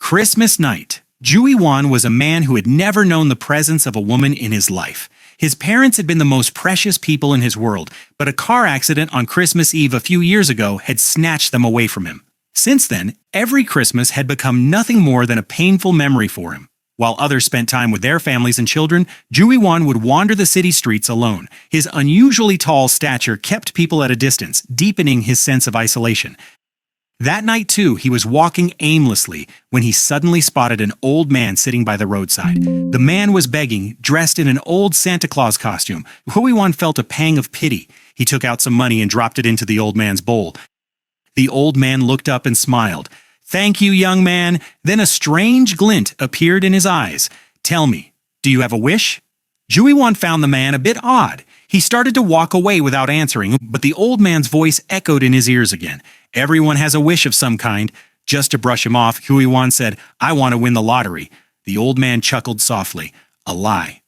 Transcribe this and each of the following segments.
Christmas night. Ju Wan was a man who had never known the presence of a woman in his life. His parents had been the most precious people in his world, but a car accident on Christmas Eve a few years ago had snatched them away from him. Since then, every Christmas had become nothing more than a painful memory for him. While others spent time with their families and children, Ju Wan would wander the city streets alone. His unusually tall stature kept people at a distance, deepening his sense of isolation. That night, too, he was walking aimlessly when he suddenly spotted an old man sitting by the roadside. The man was begging, dressed in an old Santa Claus costume. Ju Wan felt a pang of pity. He took out some money and dropped it into the old man's bowl. The old man looked up and smiled. "Thank you, young man." Then a strange glint appeared in his eyes. "Tell me, do you have a wish?" Ju Wan found the man a bit odd. He started to walk away without answering, but the old man's voice echoed in his ears again. "Everyone has a wish of some kind." Just to brush him off, Ju Wan said, "I want to win the lottery." The old man chuckled softly. "A lie."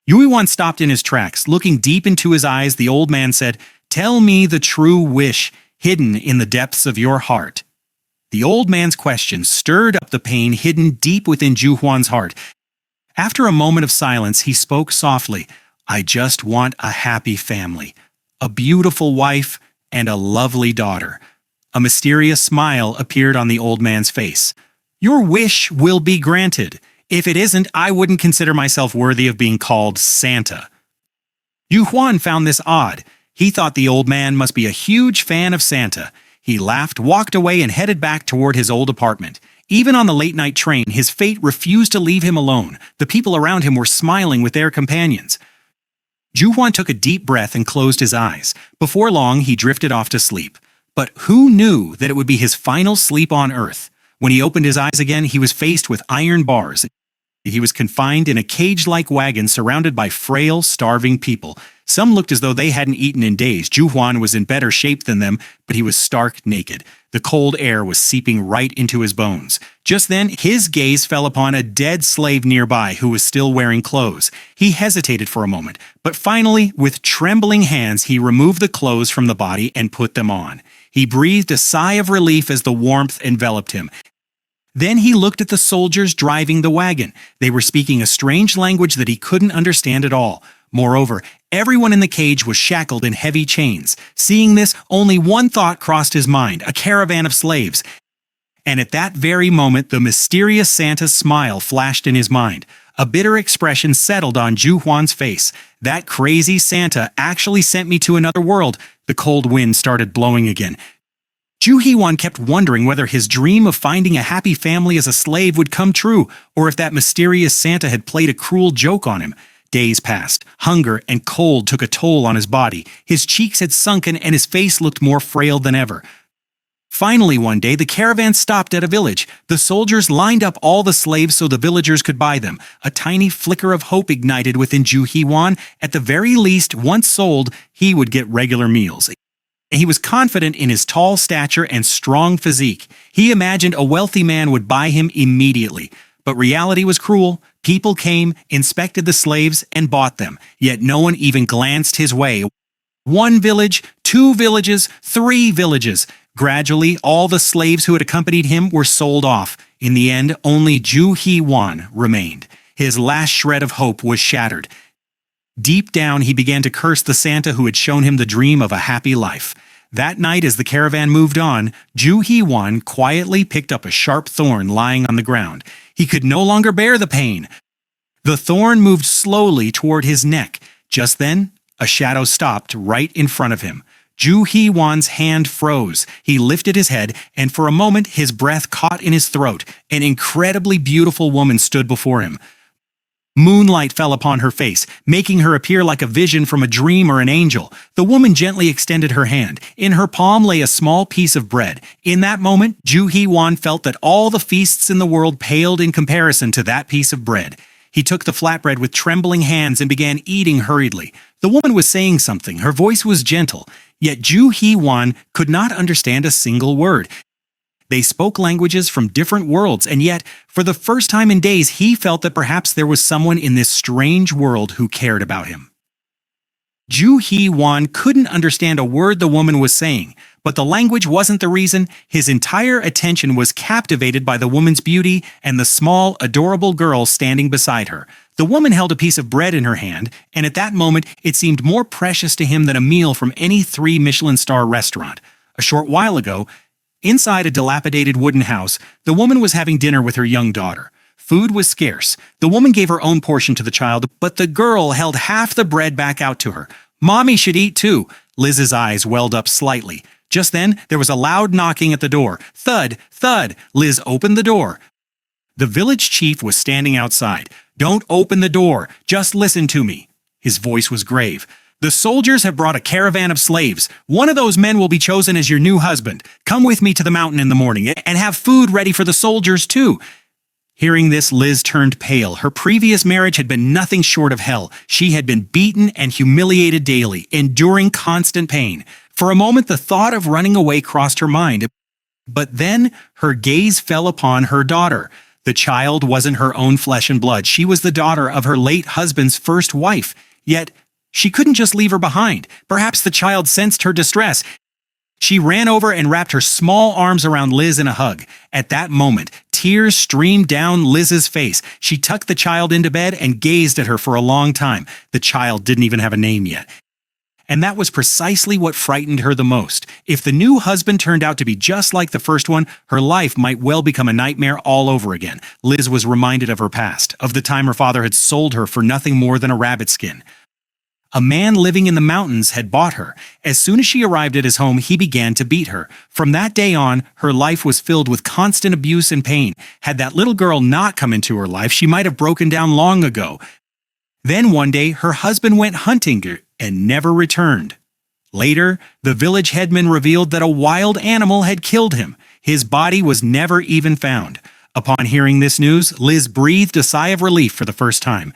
Ju Wan stopped in his tracks. Looking deep into his eyes, the old man said, "Tell me the true wish hidden in the depths of your heart." The old man's question stirred up the pain hidden deep within Ju Wan's heart. After a moment of silence, he spoke softly. "I just want a happy family, a beautiful wife, and a lovely daughter." A mysterious smile appeared on the old man's face. "Your wish will be granted. If it isn't, I wouldn't consider myself worthy of being called Santa." Ju Wan found this odd. He thought the old man must be a huge fan of Santa. He laughed, walked away, and headed back toward his old apartment. Even on the late-night train, his fate refused to leave him alone. The people around him were smiling with their companions. Ju Wan took a deep breath and closed his eyes. Before long, he drifted off to sleep. But who knew that it would be his final sleep on Earth? When he opened his eyes again, he was faced with iron bars. He was confined in a cage-like wagon surrounded by frail, starving people. Some looked as though they hadn't eaten in days. Ju Wan was in better shape than them, but he was stark naked. The cold air was seeping right into his bones. Just then, his gaze fell upon a dead slave nearby who was still wearing clothes. He hesitated for a moment, but finally, with trembling hands, he removed the clothes from the body and put them on. He breathed a sigh of relief as the warmth enveloped him. Then he looked at the soldiers driving the wagon. They were speaking a strange language that he couldn't understand at all. Moreover, everyone in the cage was shackled in heavy chains. Seeing this, only one thought crossed his mind: a caravan of slaves. And at that very moment, the mysterious Santa's smile flashed in his mind. A bitter expression settled on Ju Wan's face. "That crazy Santa actually sent me to another world." The cold wind started blowing again. Ju Wan kept wondering whether his dream of finding a happy family as a slave would come true, or if that mysterious Santa had played a cruel joke on him. Days passed. Hunger and cold took a toll on his body. His cheeks had sunken and his face looked more frail than ever. Finally, one day, the caravan stopped at a village. The soldiers lined up all the slaves so the villagers could buy them. A tiny flicker of hope ignited within Ju Wan. At the very least, once sold, he would get regular meals. He was confident in his tall stature and strong physique. He imagined a wealthy man would buy him immediately. But reality was cruel. People came, inspected the slaves, and bought them. Yet no one even glanced his way. One village, 2 villages, 3 villages. Gradually, all the slaves who had accompanied him were sold off. In the end, only Ju Wan remained. His last shred of hope was shattered. Deep down, he began to curse the Santa who had shown him the dream of a happy life. That night, as the caravan moved on, Ju Wan quietly picked up a sharp thorn lying on the ground. He could no longer bear the pain. The thorn moved slowly toward his neck. Just then, a shadow stopped right in front of him. Ju Wan's hand froze. He lifted his head, and for a moment his breath caught in his throat. An incredibly beautiful woman stood before him. Moonlight fell upon her face, making her appear like a vision from a dream or an angel. The woman gently extended her hand. In her palm lay a small piece of bread. In that moment, Ju Wan felt that all the feasts in the world paled in comparison to that piece of bread. He took the flatbread with trembling hands and began eating hurriedly. The woman was saying something. Her voice was gentle. Yet Ju Wan could not understand a single word. They spoke languages from different worlds, and yet, for the first time in days, he felt that perhaps there was someone in this strange world who cared about him. Ju Hee-won couldn't understand a word the woman was saying, but the language wasn't the reason. His entire attention was captivated by the woman's beauty and the small, adorable girl standing beside her. The woman held a piece of bread in her hand, and at that moment it seemed more precious to him than a meal from any 3 Michelin-star restaurant. A short while ago, inside a dilapidated wooden house, the woman was having dinner with her young daughter. Food was scarce. The woman gave her own portion to the child, but the girl held half the bread back out to her. "Mommy should eat too." Liz's eyes welled up slightly. Just then, there was a loud knocking at the door. Thud, thud. Liz opened the door. The village chief was standing outside. "Don't open the door. Just listen to me." His voice was grave. "The soldiers have brought a caravan of slaves. One of those men will be chosen as your new husband. Come with me to the mountain in the morning and have food ready for the soldiers too." Hearing this, Liz turned pale. Her previous marriage had been nothing short of hell. She had been beaten and humiliated daily, enduring constant pain. For a moment, the thought of running away crossed her mind. But then her gaze fell upon her daughter. The child wasn't her own flesh and blood. She was the daughter of her late husband's first wife. Yet, she couldn't just leave her behind. Perhaps the child sensed her distress. She ran over and wrapped her small arms around Liz in a hug. At that moment, tears streamed down Liz's face. She tucked the child into bed and gazed at her for a long time. The child didn't even have a name yet. And that was precisely what frightened her the most. If the new husband turned out to be just like the first one, her life might well become a nightmare all over again. Liz was reminded of her past, of the time her father had sold her for nothing more than a rabbit skin. A man living in the mountains had bought her. As soon as she arrived at his home, he began to beat her. From that day on, her life was filled with constant abuse and pain. Had that little girl not come into her life, she might have broken down long ago. Then one day, her husband went hunting and never returned. Later, the village headman revealed that a wild animal had killed him. His body was never even found. Upon hearing this news, Liz breathed a sigh of relief for the first time.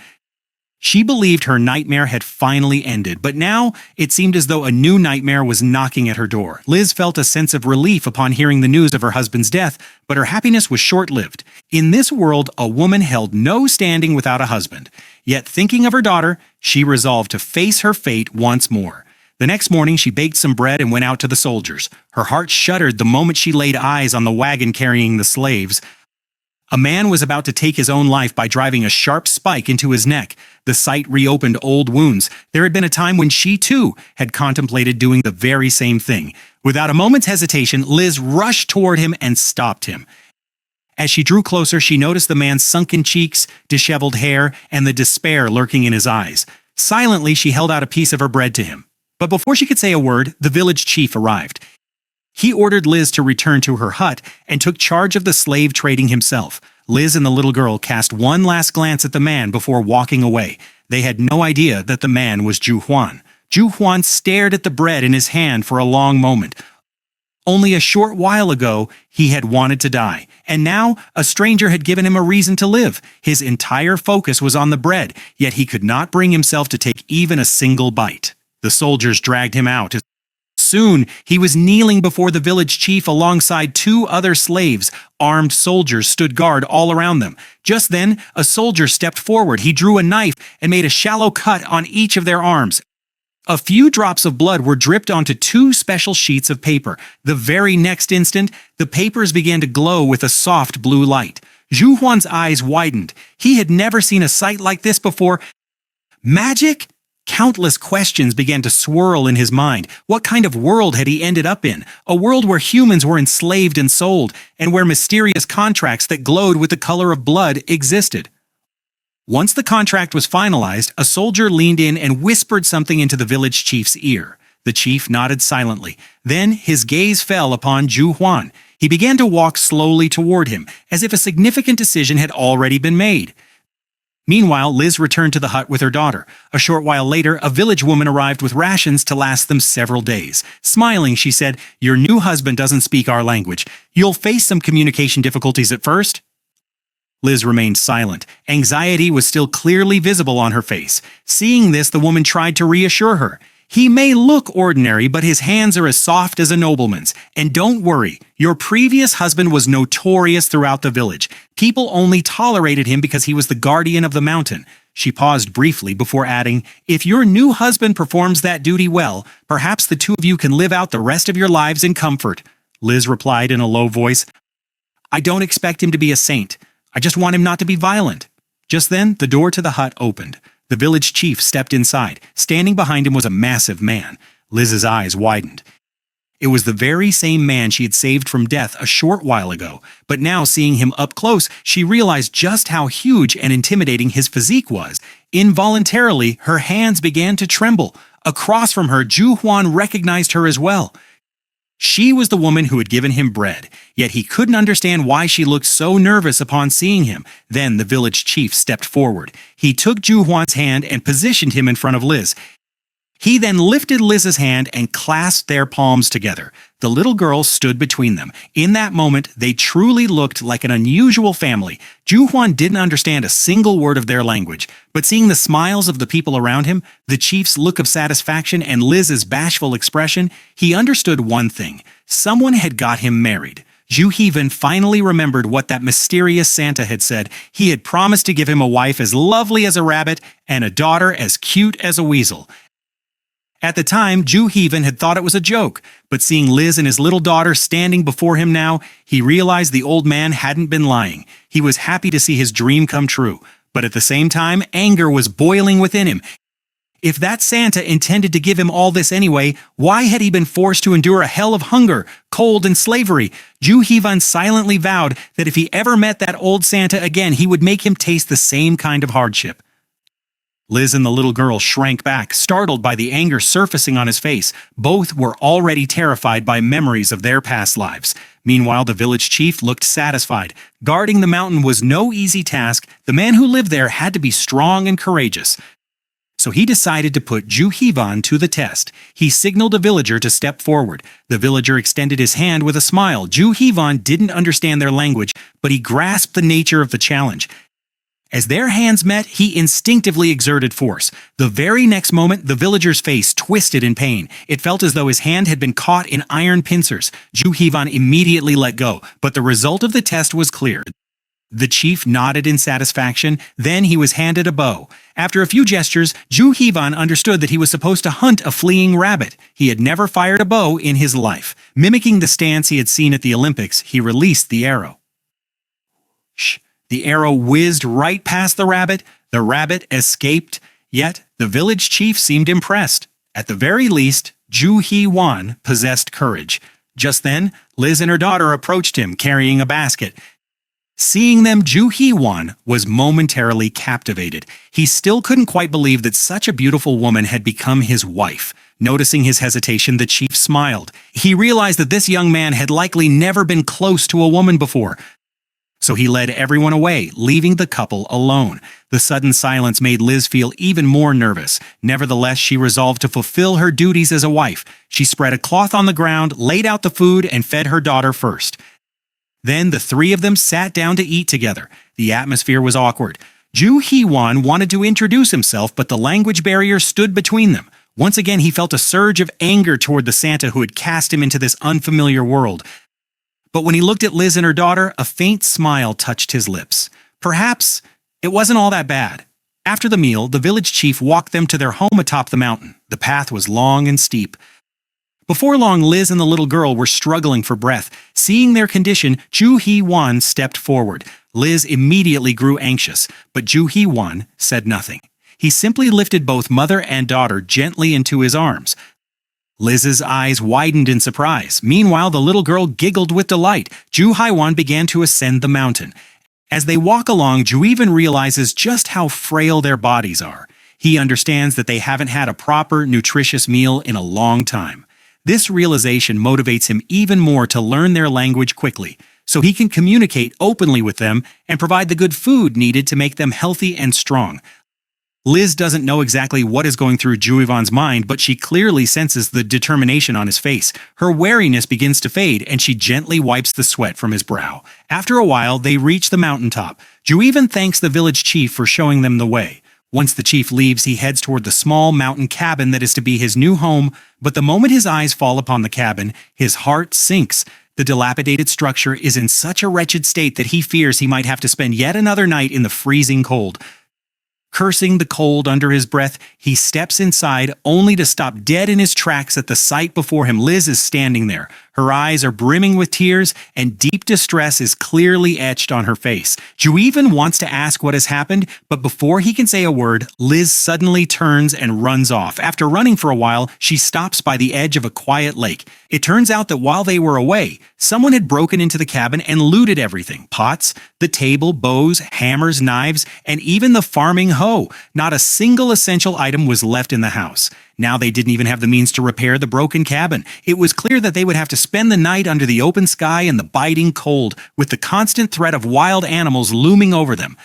She believed her nightmare had finally ended, but now it seemed as though a new nightmare was knocking at her door. Liz felt a sense of relief upon hearing the news of her husband's death, but her happiness was short-lived. In this world, a woman held no standing without a husband. Yet, thinking of her daughter, she resolved to face her fate once more. The next morning, she baked some bread and went out to the soldiers. Her heart shuddered the moment she laid eyes on the wagon carrying the slaves. A man was about to take his own life by driving a sharp spike into his neck. The sight reopened old wounds. There had been a time when she, too, had contemplated doing the very same thing. Without a moment's hesitation, Liz rushed toward him and stopped him. As she drew closer, she noticed the man's sunken cheeks, disheveled hair, and the despair lurking in his eyes. Silently, she held out a piece of her bread to him. But before she could say a word, the village chief arrived. He ordered Liz to return to her hut and took charge of the slave trading himself. Liz and the little girl cast one last glance at the man before walking away. They had no idea that the man was Ju Huan. Ju Huan stared at the bread in his hand for a long moment. Only a short while ago, he had wanted to die, and now a stranger had given him a reason to live. His entire focus was on the bread, yet he could not bring himself to take even a single bite. The soldiers dragged him out. Soon, he was kneeling before the village chief alongside 2 other slaves. Armed soldiers stood guard all around them. Just then, a soldier stepped forward. He drew a knife and made a shallow cut on each of their arms. A few drops of blood were dripped onto 2 special sheets of paper. The very next instant, the papers began to glow with a soft blue light. Ju Huan's eyes widened. He had never seen a sight like this before. Magic? Countless questions began to swirl in his mind. What kind of world had he ended up in? A world where humans were enslaved and sold, and where mysterious contracts that glowed with the color of blood existed. Once the contract was finalized, a soldier leaned in and whispered something into the village chief's ear. The chief nodded silently. Then his gaze fell upon Ju Huan. He began to walk slowly toward him, as if a significant decision had already been made. Meanwhile, Liz returned to the hut with her daughter. A short while later, a village woman arrived with rations to last them several days. Smiling, she said, "Your new husband doesn't speak our language. You'll face some communication difficulties at first." Liz remained silent. Anxiety was still clearly visible on her face. Seeing this, the woman tried to reassure her. "He may look ordinary, but his hands are as soft as a nobleman's. And don't worry, your previous husband was notorious throughout the village. People only tolerated him because he was the guardian of the mountain." She paused briefly before adding, "If your new husband performs that duty well, perhaps the two of you can live out the rest of your lives in comfort." Liz replied in a low voice, "I don't expect him to be a saint. I just want him not to be violent." Just then, the door to the hut opened. The village chief stepped inside. Standing behind him was a massive man. Liz's eyes widened. It was the very same man she had saved from death a short while ago, but now seeing him up close, she realized just how huge and intimidating his physique was. Involuntarily, her hands began to tremble. Across from her, Ju Huan recognized her as well. She was the woman who had given him bread, yet he couldn't understand why she looked so nervous upon seeing him. Then the village chief stepped forward. He took Ju Huan's hand and positioned him in front of Liz. He then lifted Liz's hand and clasped their palms together. The little girl stood between them. In that moment, they truly looked like an unusual family. Ju Huan didn't understand a single word of their language, but seeing the smiles of the people around him, the chief's look of satisfaction, and Liz's bashful expression, he understood one thing. Someone had got him married. Ju Heevan finally remembered what that mysterious Santa had said. He had promised to give him a wife as lovely as a rabbit and a daughter as cute as a weasel. At the time, Ju Heevan had thought it was a joke, but seeing Liz and his little daughter standing before him now, he realized the old man hadn't been lying. He was happy to see his dream come true, but at the same time, anger was boiling within him. If that Santa intended to give him all this anyway, why had he been forced to endure a hell of hunger, cold, and slavery? Ju Heevan silently vowed that if he ever met that old Santa again, he would make him taste the same kind of hardship. Liz and the little girl shrank back, startled by the anger surfacing on his face. Both were already terrified by memories of their past lives. Meanwhile, the village chief looked satisfied. Guarding the mountain was no easy task. The man who lived there had to be strong and courageous. So he decided to put Ju Heevan to the test. He signaled a villager to step forward. The villager extended his hand with a smile. Ju Heevan didn't understand their language, but he grasped the nature of the challenge. As their hands met, he instinctively exerted force. The very next moment, the villager's face twisted in pain. It felt as though his hand had been caught in iron pincers. Ju Heevan immediately let go, but the result of the test was clear. The chief nodded in satisfaction, then he was handed a bow. After a few gestures, Ju Heevan understood that he was supposed to hunt a fleeing rabbit. He had never fired a bow in his life. Mimicking the stance he had seen at the Olympics, he released the arrow. Shh! The arrow whizzed right past the rabbit. The rabbit escaped, yet the village chief seemed impressed. At the very least, Ju Heewan possessed courage. Just then, Liz and her daughter approached him, carrying a basket. Seeing them, Ju Heewan was momentarily captivated. He still couldn't quite believe that such a beautiful woman had become his wife. Noticing his hesitation, the chief smiled. He realized that this young man had likely never been close to a woman before. So he led everyone away, leaving the couple alone. The sudden silence made Liz feel even more nervous. Nevertheless, she resolved to fulfill her duties as a wife. She spread a cloth on the ground, laid out the food, and fed her daughter first. Then the three of them sat down to eat together. The atmosphere was awkward. Ju Heewan wanted to introduce himself, but the language barrier stood between them. Once again, he felt a surge of anger toward the Santa who had cast him into this unfamiliar world. But when he looked at Liz and her daughter, a faint smile touched his lips. Perhaps it wasn't all that bad. After the meal, the village chief walked them to their home atop the mountain. The path was long and steep. Before long, Liz and the little girl were struggling for breath. Seeing their condition, Ju Heewan stepped forward. Liz immediately grew anxious, but Ju Heewan said nothing. He simply lifted both mother and daughter gently into his arms. Liz's eyes widened in surprise. Meanwhile, the little girl giggled with delight. Ju Heewan began to ascend the mountain. As they walk along, Ju even realizes just how frail their bodies are. He understands that they haven't had a proper, nutritious meal in a long time. This realization motivates him even more to learn their language quickly, so he can communicate openly with them and provide the good food needed to make them healthy and strong. Liz doesn't know exactly what is going through Ju Heevan's mind, but she clearly senses the determination on his face. Her wariness begins to fade, and she gently wipes the sweat from his brow. After a while, they reach the mountaintop. Ju Heevan thanks the village chief for showing them the way. Once the chief leaves, he heads toward the small mountain cabin that is to be his new home, but the moment his eyes fall upon the cabin, his heart sinks. The dilapidated structure is in such a wretched state that he fears he might have to spend yet another night in the freezing cold. Cursing the cold under his breath, he steps inside only to stop dead in his tracks at the sight before him. Liz is standing there. Her eyes are brimming with tears, and deep distress is clearly etched on her face. Juivan wants to ask what has happened, but before he can say a word, Liz suddenly turns and runs off. After running for a while, she stops by the edge of a quiet lake. It turns out that while they were away, someone had broken into the cabin and looted everything: pots, the table, bows, hammers, knives, and even the farming hoe. Not a single essential item was left in the house. Now they didn't even have the means to repair the broken cabin. It was clear that they would have to spend the night under the open sky in the biting cold, with the constant threat of wild animals looming over them.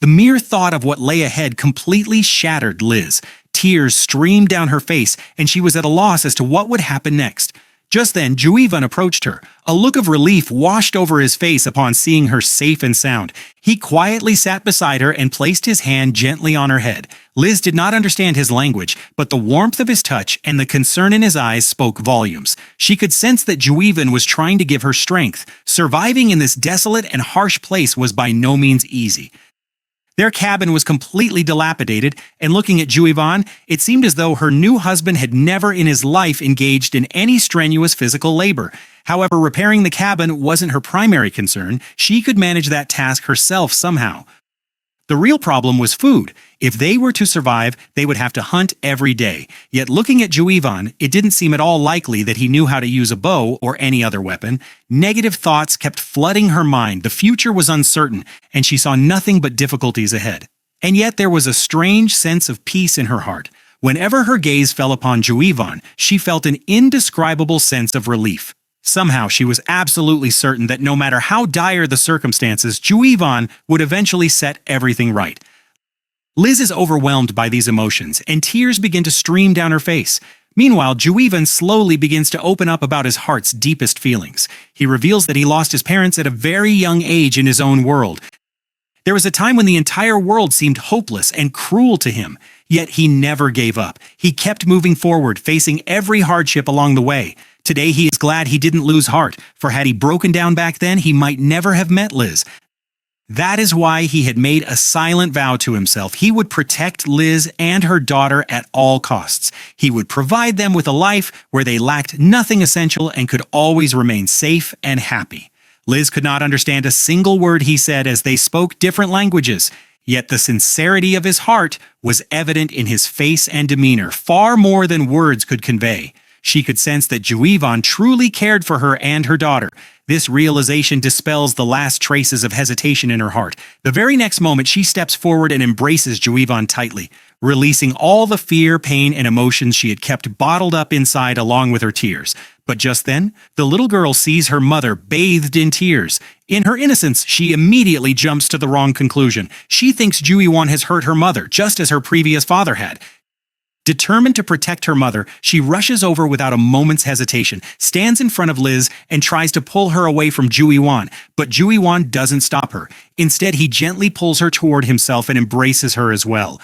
The mere thought of what lay ahead completely shattered Liz. Tears streamed down her face, and she was at a loss as to what would happen next. Just then, Juivan approached her. A look of relief washed over his face upon seeing her safe and sound. He quietly sat beside her and placed his hand gently on her head. Liz did not understand his language, but the warmth of his touch and the concern in his eyes spoke volumes. She could sense that Juivan was trying to give her strength. Surviving in this desolate and harsh place was by no means easy. Their cabin was completely dilapidated, and looking at Juivan, it seemed as though her new husband had never in his life engaged in any strenuous physical labor. However, repairing the cabin wasn't her primary concern. She could manage that task herself somehow. The real problem was food. If they were to survive, they would have to hunt every day. Yet looking at Juivan, it didn't seem at all likely that he knew how to use a bow or any other weapon. Negative thoughts kept flooding her mind. The future was uncertain, and she saw nothing but difficulties ahead. And yet there was a strange sense of peace in her heart. Whenever her gaze fell upon Juivan, she felt an indescribable sense of relief. Somehow she was absolutely certain that no matter how dire the circumstances, Juivan would eventually set everything right. Liz is overwhelmed by these emotions, and tears begin to stream down her face. Meanwhile, Juivan slowly begins to open up about his heart's deepest feelings. He reveals that he lost his parents at a very young age in his own world. There was a time when the entire world seemed hopeless and cruel to him, yet he never gave up. He kept moving forward, facing every hardship along the way. Today he is glad he didn't lose heart, for had he broken down back then, he might never have met Liz. That is why he had made a silent vow to himself. He would protect Liz and her daughter at all costs. He would provide them with a life where they lacked nothing essential and could always remain safe and happy. Liz could not understand a single word he said, as they spoke different languages. Yet the sincerity of his heart was evident in his face and demeanor, far more than words could convey. She could sense that Juivan truly cared for her and her daughter. This realization dispels the last traces of hesitation in her heart. The very next moment, she steps forward and embraces Juivan tightly, releasing all the fear, pain, and emotions she had kept bottled up inside along with her tears. But just then, the little girl sees her mother bathed in tears. In her innocence, she immediately jumps to the wrong conclusion. She thinks Juivan has hurt her mother, just as her previous father had. Determined to protect her mother, she rushes over without a moment's hesitation, stands in front of Liz, and tries to pull her away from Juivan, but Juivan doesn't stop her. Instead, he gently pulls her toward himself and embraces her as well.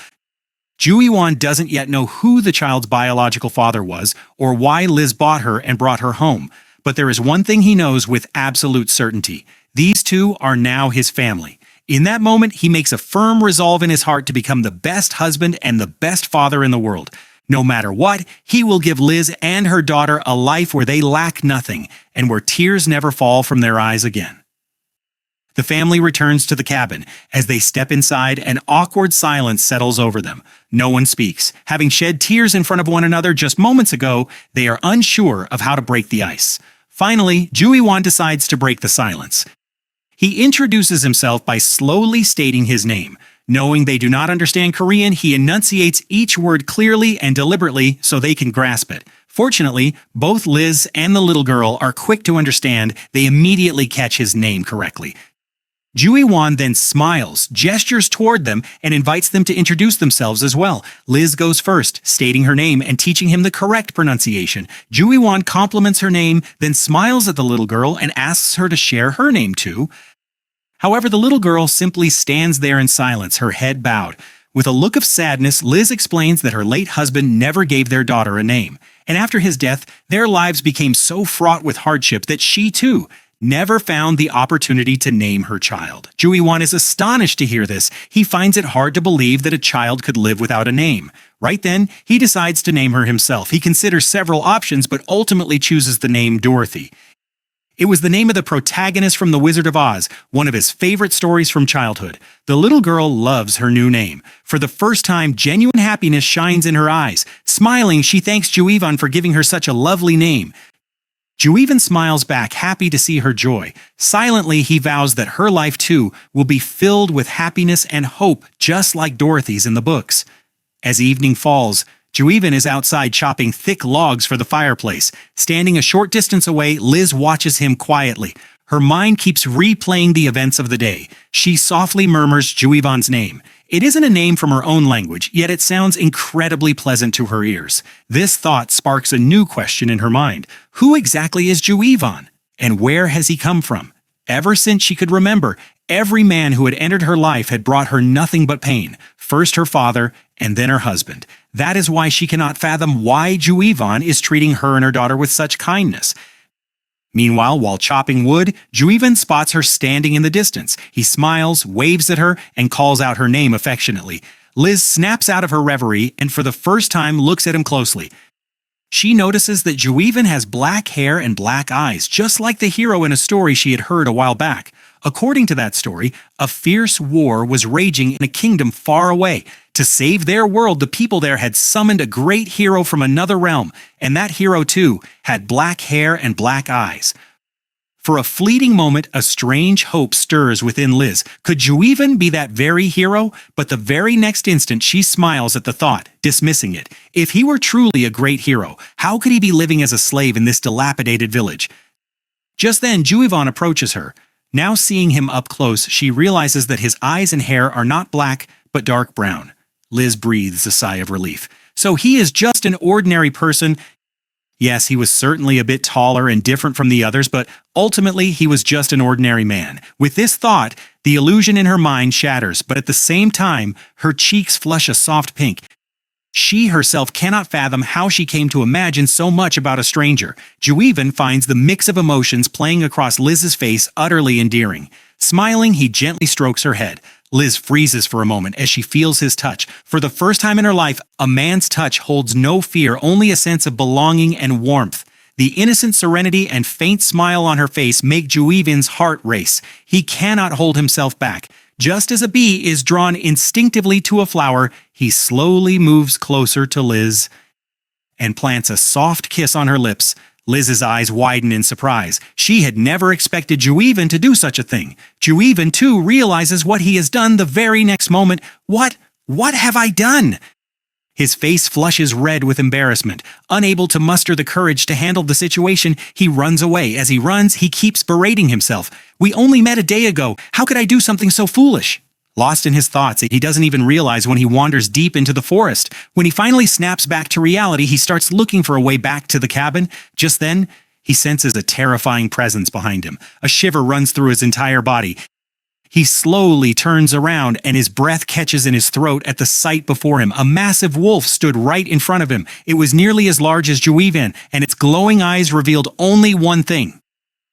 Juivan doesn't yet know who the child's biological father was, or why Liz bought her and brought her home, but there is one thing he knows with absolute certainty. These two are now his family. In that moment, he makes a firm resolve in his heart to become the best husband and the best father in the world. No matter what, he will give Liz and her daughter a life where they lack nothing and where tears never fall from their eyes again. The family returns to the cabin. As they step inside, an awkward silence settles over them. No one speaks. Having shed tears in front of one another just moments ago, they are unsure of how to break the ice. Finally, Juivan decides to break the silence. He introduces himself by slowly stating his name. Knowing they do not understand Korean, he enunciates each word clearly and deliberately so they can grasp it. Fortunately, both Liz and the little girl are quick to understand. They immediately catch his name correctly. Juivan then smiles, gestures toward them, and invites them to introduce themselves as well. Liz goes first, stating her name and teaching him the correct pronunciation. Juivan compliments her name, then smiles at the little girl and asks her to share her name too. However, the little girl simply stands there in silence, her head bowed. With a look of sadness, Liz explains that her late husband never gave their daughter a name, and after his death, their lives became so fraught with hardship that she, too, never found the opportunity to name her child. Juiwan is astonished to hear this. He finds it hard to believe that a child could live without a name. Right then, he decides to name her himself. He considers several options, but ultimately chooses the name Dorothy. It was the name of the protagonist from The Wizard of Oz, one of his favorite stories from childhood. The little girl loves her new name. For the first time, genuine happiness shines in her eyes. Smiling, she thanks Juivan for giving her such a lovely name. Juivan smiles back, happy to see her joy. Silently, he vows that her life, too, will be filled with happiness and hope, just like Dorothy's in the books. As evening falls, Juivan is outside chopping thick logs for the fireplace. Standing a short distance away, Liz watches him quietly. Her mind keeps replaying the events of the day. She softly murmurs Juivan's name. It isn't a name from her own language, yet it sounds incredibly pleasant to her ears. This thought sparks a new question in her mind. Who exactly is Juivan? And where has he come from? Ever since she could remember, every man who had entered her life had brought her nothing but pain. First her father, and then her husband. That is why she cannot fathom why Juivan is treating her and her daughter with such kindness. Meanwhile, while chopping wood, Juivan spots her standing in the distance. He smiles, waves at her, and calls out her name affectionately. Liz snaps out of her reverie and for the first time looks at him closely. She notices that Juivan has black hair and black eyes, just like the hero in a story she had heard a while back. According to that story, a fierce war was raging in a kingdom far away. To save their world, the people there had summoned a great hero from another realm, and that hero, too, had black hair and black eyes. For a fleeting moment, a strange hope stirs within Liz. Could Juivan be that very hero? But the very next instant, she smiles at the thought, dismissing it. If he were truly a great hero, how could he be living as a slave in this dilapidated village? Just then, Juivan approaches her. Now seeing him up close, she realizes that his eyes and hair are not black, but dark brown. Liz breathes a sigh of relief. So he is just an ordinary person. Yes, he was certainly a bit taller and different from the others, but ultimately he was just an ordinary man. With this thought, the illusion in her mind shatters, but at the same time, her cheeks flush a soft pink. She herself cannot fathom how she came to imagine so much about a stranger. Juivan finds the mix of emotions playing across Liz's face utterly endearing. Smiling, he gently strokes her head. Liz freezes for a moment as she feels his touch. For the first time in her life, a man's touch holds no fear, only a sense of belonging and warmth. The innocent serenity and faint smile on her face make Juivan's heart race. He cannot hold himself back. Just as a bee is drawn instinctively to a flower, he slowly moves closer to Liz and plants a soft kiss on her lips. Liz's eyes widen in surprise. She had never expected Juivan to do such a thing. Juivan, too, realizes what he has done the very next moment. What have I done? His face flushes red with embarrassment. Unable to muster the courage to handle the situation, he runs away. As he runs, he keeps berating himself. We only met a day ago. How could I do something so foolish? Lost in his thoughts, he doesn't even realize when he wanders deep into the forest. When he finally snaps back to reality, he starts looking for a way back to the cabin. Just then, he senses a terrifying presence behind him. A shiver runs through his entire body. He slowly turns around and his breath catches in his throat at the sight before him. A massive wolf stood right in front of him. It was nearly as large as Juivan, and its glowing eyes revealed only one thing: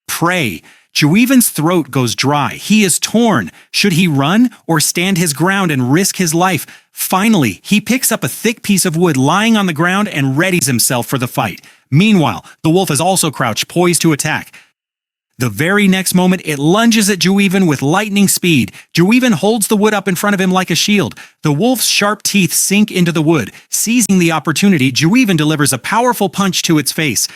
prey. Juivan's throat goes dry. He is torn. Should he run or stand his ground and risk his life? Finally, he picks up a thick piece of wood lying on the ground and readies himself for the fight. Meanwhile, the wolf is also crouched, poised to attack. The very next moment, it lunges at Juivan with lightning speed. Juivan holds the wood up in front of him like a shield. The wolf's sharp teeth sink into the wood. Seizing the opportunity, Juivan delivers a powerful punch to its face.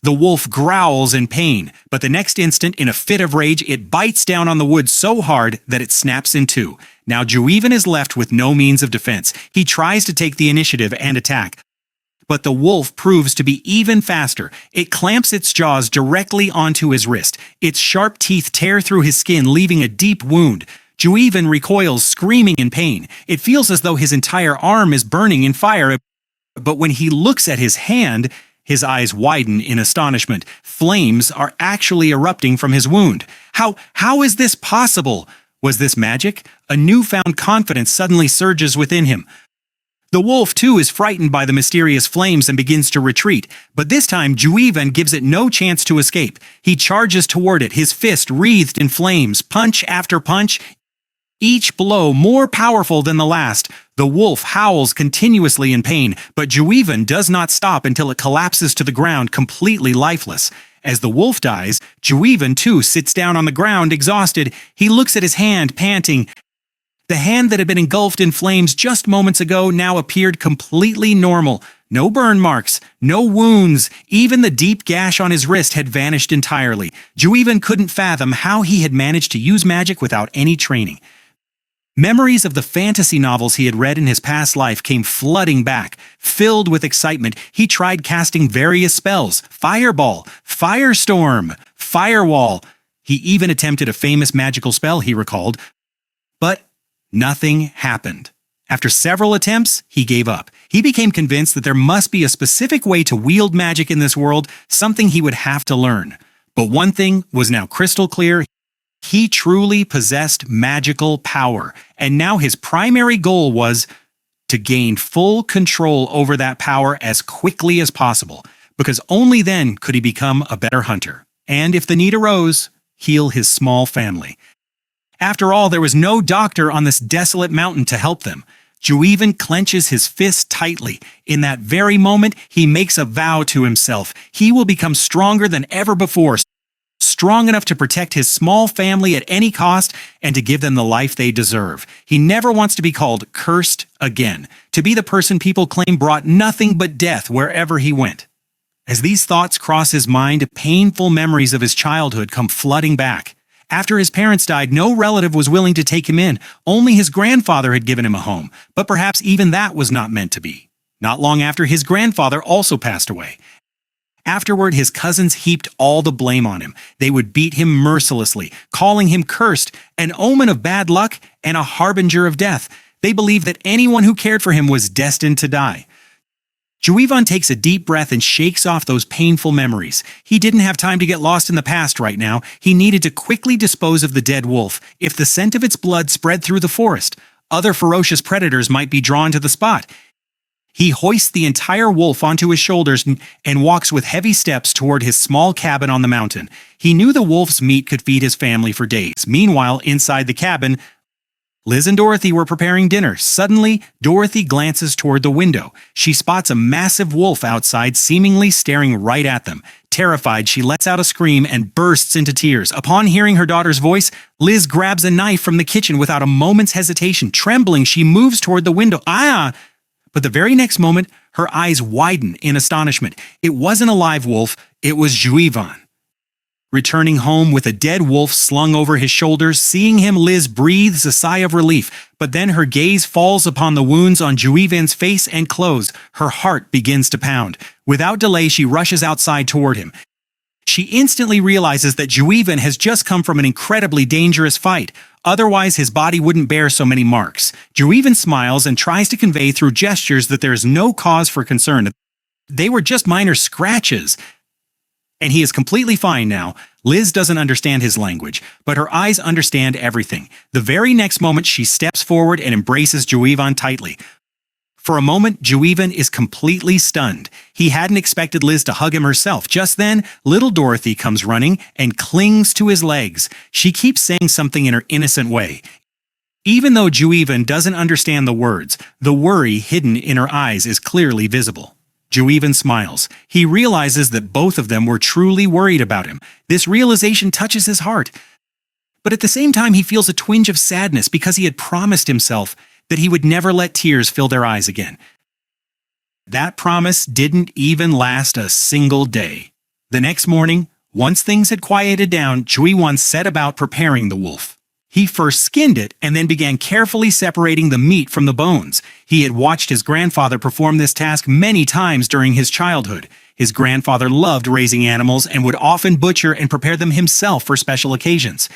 The wolf growls in pain, but the next instant, in a fit of rage, it bites down on the wood so hard that it snaps in two. Now Juivan is left with no means of defense. He tries to take the initiative and attack, but the wolf proves to be even faster. It clamps its jaws directly onto his wrist. Its sharp teeth tear through his skin, leaving a deep wound. Juivan recoils, screaming in pain. It feels as though his entire arm is burning in fire, but when he looks at his hand, his eyes widen in astonishment. Flames are actually erupting from his wound. How is this possible? Was this magic? A newfound confidence suddenly surges within him. The wolf, too, is frightened by the mysterious flames and begins to retreat, but this time Juivan gives it no chance to escape. He charges toward it, his fist wreathed in flames, punch after punch, each blow more powerful than the last. The wolf howls continuously in pain, but Juivan does not stop until it collapses to the ground completely lifeless. As the wolf dies, Juivan too sits down on the ground exhausted. He looks at his hand, panting. The hand that had been engulfed in flames just moments ago now appeared completely normal. No burn marks, no wounds, even the deep gash on his wrist had vanished entirely. Juivan couldn't fathom how he had managed to use magic without any training. Memories of the fantasy novels he had read in his past life came flooding back. Filled with excitement, he tried casting various spells: Fireball, Firestorm, Firewall. He even attempted a famous magical spell he recalled, but nothing happened. After several attempts, he gave up. He became convinced that there must be a specific way to wield magic in this world, something he would have to learn. But one thing was now crystal clear. He truly possessed magical power, and now his primary goal was to gain full control over that power as quickly as possible, because only then could he become a better hunter, and if the need arose, heal his small family. After all, there was no doctor on this desolate mountain to help them. Juivan clenches his fist tightly. In that very moment, he makes a vow to himself. He will become stronger than ever before, strong enough to protect his small family at any cost and to give them the life they deserve. He never wants to be called cursed again, to be the person people claim brought nothing but death wherever he went. As these thoughts cross his mind, painful memories of his childhood come flooding back. After his parents died, no relative was willing to take him in. Only his grandfather had given him a home, but perhaps even that was not meant to be. Not long after, his grandfather also passed away. Afterward, his cousins heaped all the blame on him. They would beat him mercilessly, calling him cursed, an omen of bad luck and a harbinger of death. They believed that anyone who cared for him was destined to die. Juivan takes a deep breath and shakes off those painful memories. He didn't have time to get lost in the past right now. He needed to quickly dispose of the dead wolf. If the scent of its blood spread through the forest, other ferocious predators might be drawn to the spot. He hoists the entire wolf onto his shoulders and walks with heavy steps toward his small cabin on the mountain. He knew the wolf's meat could feed his family for days. Meanwhile, inside the cabin, Liz and Dorothy were preparing dinner. Suddenly, Dorothy glances toward the window. She spots a massive wolf outside, seemingly staring right at them. Terrified, she lets out a scream and bursts into tears. Upon hearing her daughter's voice, Liz grabs a knife from the kitchen without a moment's hesitation. Trembling, she moves toward the window. But the very next moment, her eyes widen in astonishment. It wasn't a live wolf, it was Juivan. Returning home with a dead wolf slung over his shoulders, seeing him, Liz breathes a sigh of relief, but then her gaze falls upon the wounds on Juivan's face and clothes. Her heart begins to pound. Without delay, she rushes outside toward him. She instantly realizes that Juivan has just come from an incredibly dangerous fight. Otherwise, his body wouldn't bear so many marks. Juivan smiles and tries to convey through gestures that there is no cause for concern. They were just minor scratches. And he is completely fine now. Liz doesn't understand his language, but her eyes understand everything. The very next moment, she steps forward and embraces Juivan tightly. For a moment, Juivan is completely stunned. He hadn't expected Liz to hug him herself. Just then, little Dorothy comes running and clings to his legs. She keeps saying something in her innocent way. Even though Juivan doesn't understand the words, the worry hidden in her eyes is clearly visible. Juivan smiles. He realizes that both of them were truly worried about him. This realization touches his heart. But at the same time, he feels a twinge of sadness because he had promised himself that he would never let tears fill their eyes again. That promise didn't even last a single day. The next morning, once things had quieted down, Juivan set about preparing the wolf. He first skinned it and then began carefully separating the meat from the bones. He had watched his grandfather perform this task many times during his childhood. His grandfather loved raising animals and would often butcher and prepare them himself for special occasions.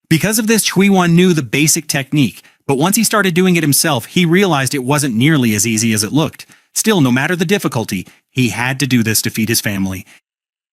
Because of this, Juivan knew the basic technique, but once he started doing it himself, he realized it wasn't nearly as easy as it looked. Still, no matter the difficulty, he had to do this to feed his family.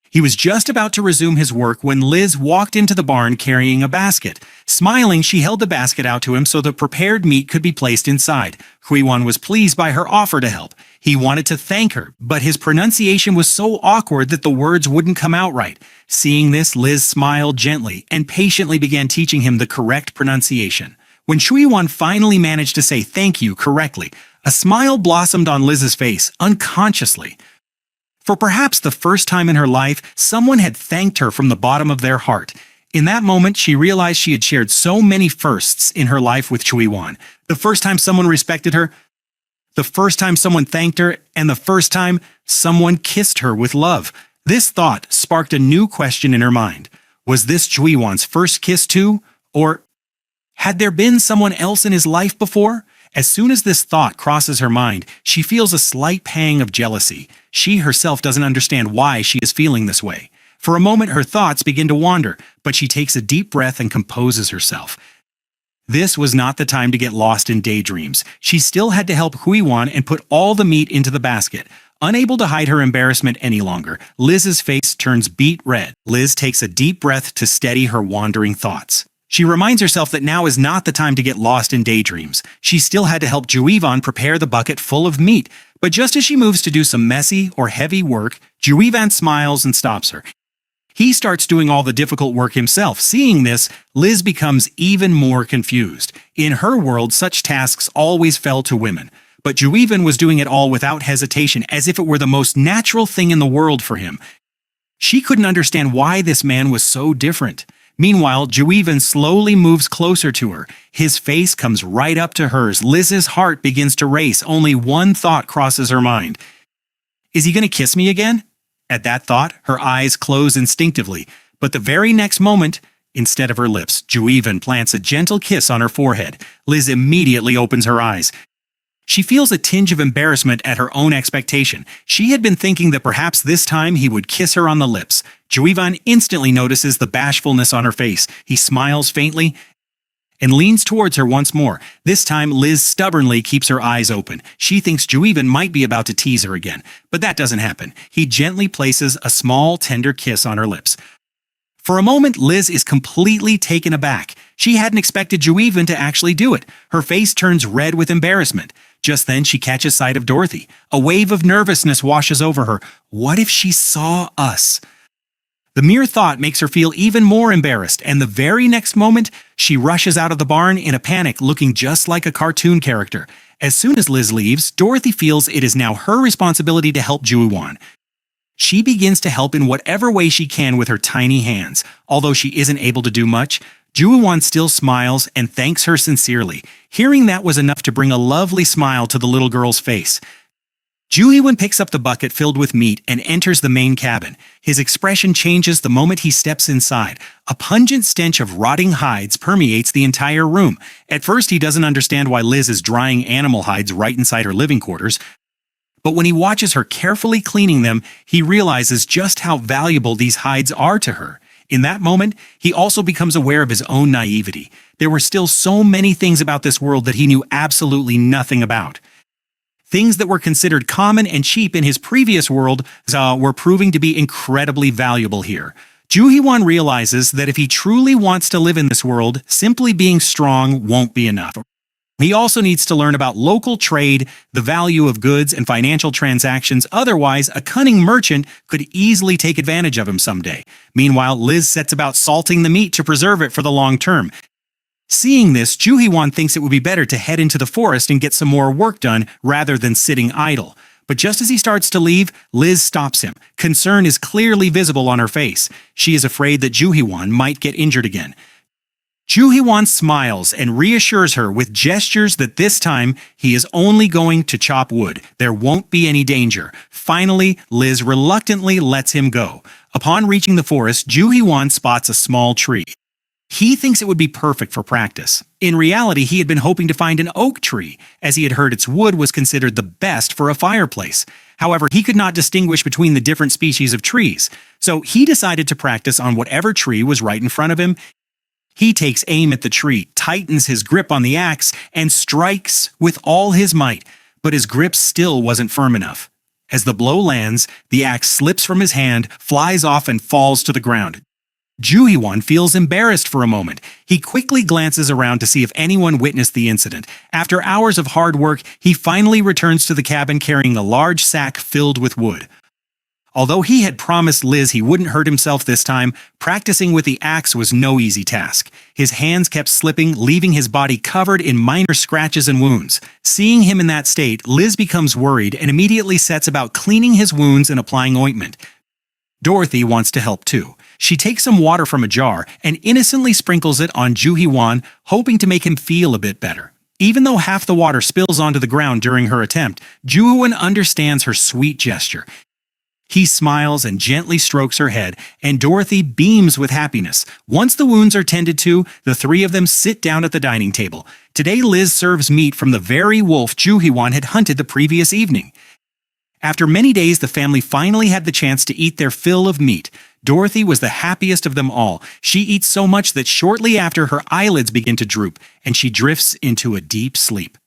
He was just about to resume his work when Liz walked into the barn carrying a basket. Smiling, she held the basket out to him so the prepared meat could be placed inside. Huiwan was pleased by her offer to help. He wanted to thank her, but his pronunciation was so awkward that the words wouldn't come out right. Seeing this, Liz smiled gently and patiently began teaching him the correct pronunciation. When Huiwan finally managed to say thank you correctly, a smile blossomed on Liz's face, unconsciously. For perhaps the first time in her life, someone had thanked her from the bottom of their heart. In that moment, she realized she had shared so many firsts in her life with Huiwan. The first time someone respected her, the first time someone thanked her, and the first time someone kissed her with love. This thought sparked a new question in her mind. Was this Huiwan's first kiss too? Or had there been someone else in his life before? As soon as this thought crosses her mind, she feels a slight pang of jealousy. She herself doesn't understand why she is feeling this way. For a moment, her thoughts begin to wander, but she takes a deep breath and composes herself. This was not the time to get lost in daydreams. She still had to help Huiwan and put all the meat into the basket. Unable to hide her embarrassment any longer, Liz's face turns beet red. Liz takes a deep breath to steady her wandering thoughts. She reminds herself that now is not the time to get lost in daydreams. She still had to help Juivan prepare the bucket full of meat, but just as she moves to do some messy or heavy work, Juivan smiles and stops her. He starts doing all the difficult work himself. Seeing this, Liz becomes even more confused. In her world, such tasks always fell to women, but Juivan was doing it all without hesitation, as if it were the most natural thing in the world for him. She couldn't understand why this man was so different. Meanwhile, Juivan slowly moves closer to her. His face comes right up to hers. Liz's heart begins to race. Only one thought crosses her mind. Is he going to kiss me again? At that thought, her eyes close instinctively. But the very next moment, instead of her lips, Juivan plants a gentle kiss on her forehead. Liz immediately opens her eyes. She feels a tinge of embarrassment at her own expectation. She had been thinking that perhaps this time he would kiss her on the lips. Juivan instantly notices the bashfulness on her face. He smiles faintly and leans towards her once more. This time, Liz stubbornly keeps her eyes open. She thinks Juivan might be about to tease her again, but that doesn't happen. He gently places a small, tender kiss on her lips. For a moment, Liz is completely taken aback. She hadn't expected Juivan to actually do it. Her face turns red with embarrassment. Just then, she catches sight of Dorothy. A wave of nervousness washes over her. What if she saw us? The mere thought makes her feel even more embarrassed, and the very next moment, she rushes out of the barn in a panic, looking just like a cartoon character. As soon as Liz leaves, Dorothy feels it is now her responsibility to help Juiwan. She begins to help in whatever way she can with her tiny hands. Although she isn't able to do much, Juiwan still smiles and thanks her sincerely. Hearing that was enough to bring a lovely smile to the little girl's face. Juiwan picks up the bucket filled with meat and enters the main cabin. His expression changes the moment he steps inside. A pungent stench of rotting hides permeates the entire room. At first, he doesn't understand why Liz is drying animal hides right inside her living quarters. But when he watches her carefully cleaning them, he realizes just how valuable these hides are to her. In that moment, he also becomes aware of his own naivety. There were still so many things about this world that he knew absolutely nothing about. Things that were considered common and cheap in his previous world were proving to be incredibly valuable here. Juhiwan realizes that if he truly wants to live in this world, simply being strong won't be enough. He also needs to learn about local trade, the value of goods and financial transactions. Otherwise, a cunning merchant could easily take advantage of him someday. Meanwhile, Liz sets about salting the meat to preserve it for the long term. Seeing this, Juhiwan thinks it would be better to head into the forest and get some more work done rather than sitting idle. But just as he starts to leave, Liz stops him. Concern is clearly visible on her face. She is afraid that Juhiwan might get injured again. Juhiwan smiles and reassures her with gestures that this time he is only going to chop wood. There won't be any danger. Finally, Liz reluctantly lets him go. Upon reaching the forest, Juhiwan spots a small tree. He thinks it would be perfect for practice. In reality, he had been hoping to find an oak tree, as he had heard its wood was considered the best for a fireplace. However, he could not distinguish between the different species of trees, so he decided to practice on whatever tree was right in front of him. He takes aim at the tree, tightens his grip on the axe, and strikes with all his might, but his grip still wasn't firm enough. As the blow lands, the axe slips from his hand, flies off, and falls to the ground. Ju Hee-won feels embarrassed for a moment. He quickly glances around to see if anyone witnessed the incident. After hours of hard work, he finally returns to the cabin carrying a large sack filled with wood. Although he had promised Liz he wouldn't hurt himself this time, practicing with the axe was no easy task. His hands kept slipping, leaving his body covered in minor scratches and wounds. Seeing him in that state, Liz becomes worried and immediately sets about cleaning his wounds and applying ointment. Dorothy wants to help too. She takes some water from a jar and innocently sprinkles it on Ju Hee-won, hoping to make him feel a bit better. Even though half the water spills onto the ground during her attempt, Ju Hee-won understands her sweet gesture. He smiles and gently strokes her head, and Dorothy beams with happiness. Once the wounds are tended to, the three of them sit down at the dining table. Today Liz serves meat from the very wolf Ju Hee-won had hunted the previous evening. After many days, the family finally had the chance to eat their fill of meat. Dorothy was the happiest of them all. She eats so much that shortly after her eyelids begin to droop, and she drifts into a deep sleep.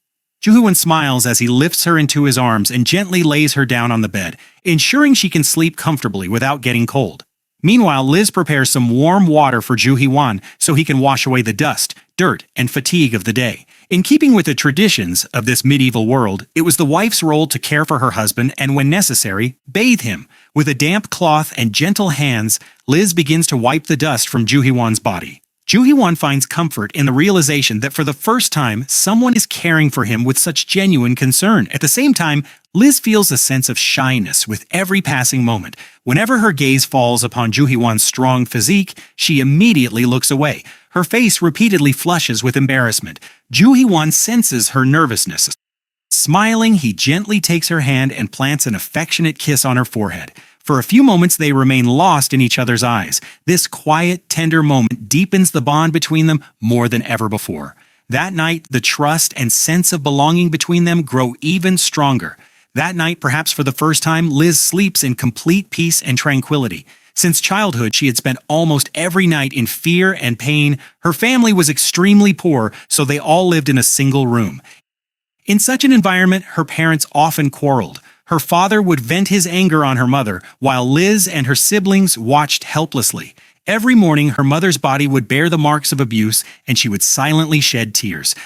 Ju Hee-won smiles as he lifts her into his arms and gently lays her down on the bed, ensuring she can sleep comfortably without getting cold. Meanwhile, Liz prepares some warm water for Ju Hee-won so he can wash away the dust, dirt, and fatigue of the day. In keeping with the traditions of this medieval world, it was the wife's role to care for her husband and, when necessary, bathe him. With a damp cloth and gentle hands, Liz begins to wipe the dust from Ju Hee-won's body. Ju Hee-won finds comfort in the realization that for the first time, someone is caring for him with such genuine concern. At the same time, Liz feels a sense of shyness with every passing moment. Whenever her gaze falls upon Ju Hee-won's strong physique, she immediately looks away. Her face repeatedly flushes with embarrassment. Ju Hee-won senses her nervousness. Smiling, he gently takes her hand and plants an affectionate kiss on her forehead. For a few moments, they remain lost in each other's eyes. This quiet, tender moment deepens the bond between them more than ever before. That night, the trust and sense of belonging between them grow even stronger. That night, perhaps for the first time, Liz sleeps in complete peace and tranquility. Since childhood, she had spent almost every night in fear and pain. Her family was extremely poor, so they all lived in a single room. In such an environment, her parents often quarreled. Her father would vent his anger on her mother, while Liz and her siblings watched helplessly. Every morning, her mother's body would bear the marks of abuse, and she would silently shed tears.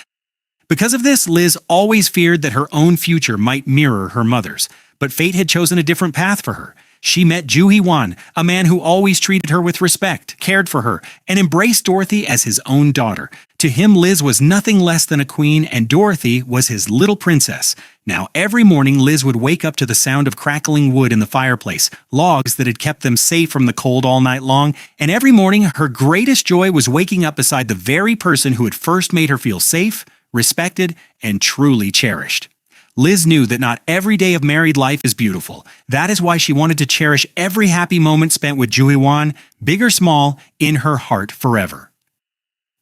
Because of this, Liz always feared that her own future might mirror her mother's. But fate had chosen a different path for her. She met Ju Hee-won, a man who always treated her with respect, cared for her, and embraced Dorothy as his own daughter. To him, Liz was nothing less than a queen, and Dorothy was his little princess. Now, every morning, Liz would wake up to the sound of crackling wood in the fireplace, logs that had kept them safe from the cold all night long, and every morning, her greatest joy was waking up beside the very person who had first made her feel safe, respected, and truly cherished. Liz knew that not every day of married life is beautiful. That is why she wanted to cherish every happy moment spent with Ju Hee-won, big or small, in her heart forever.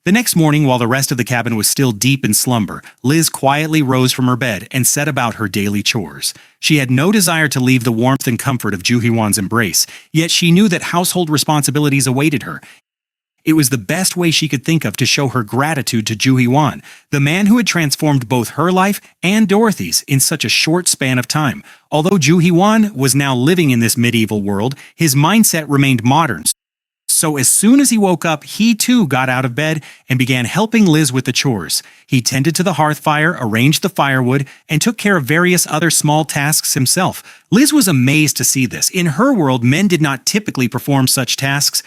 The next morning, while the rest of the cabin was still deep in slumber, Liz quietly rose from her bed and set about her daily chores. She had no desire to leave the warmth and comfort of Ju Hee-won's embrace, yet she knew that household responsibilities awaited her. It was the best way she could think of to show her gratitude to Ju Hee-won, the man who had transformed both her life and Dorothy's in such a short span of time. Although Ju Hee-won was now living in this medieval world, his mindset remained modern. So as soon as he woke up, he too got out of bed and began helping Liz with the chores. He tended to the hearth fire, arranged the firewood, and took care of various other small tasks himself. Liz was amazed to see this. In her world, men did not typically perform such tasks.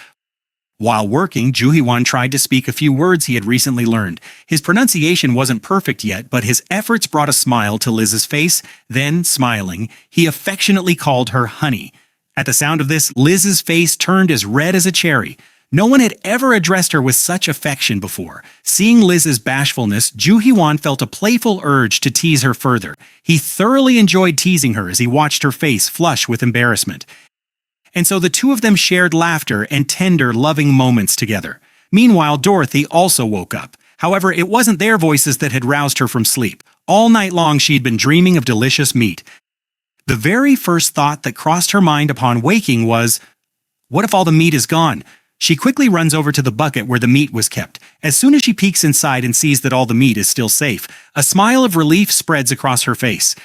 While working, Ju Hee-won tried to speak a few words he had recently learned. His pronunciation wasn't perfect yet, but his efforts brought a smile to Liz's face. Then, smiling, he affectionately called her honey. At the sound of this, Liz's face turned as red as a cherry. No one had ever addressed her with such affection before. Seeing Liz's bashfulness, Ju Hee-won felt a playful urge to tease her further. He thoroughly enjoyed teasing her as he watched her face flush with embarrassment. And so the two of them shared laughter and tender, loving moments together. Meanwhile, Dorothy also woke up. However, it wasn't their voices that had roused her from sleep. All night long she'd been dreaming of delicious meat. The very first thought that crossed her mind upon waking was, what if all the meat is gone? She quickly runs over to the bucket where the meat was kept. As soon as she peeks inside and sees that all the meat is still safe, a smile of relief spreads across her face.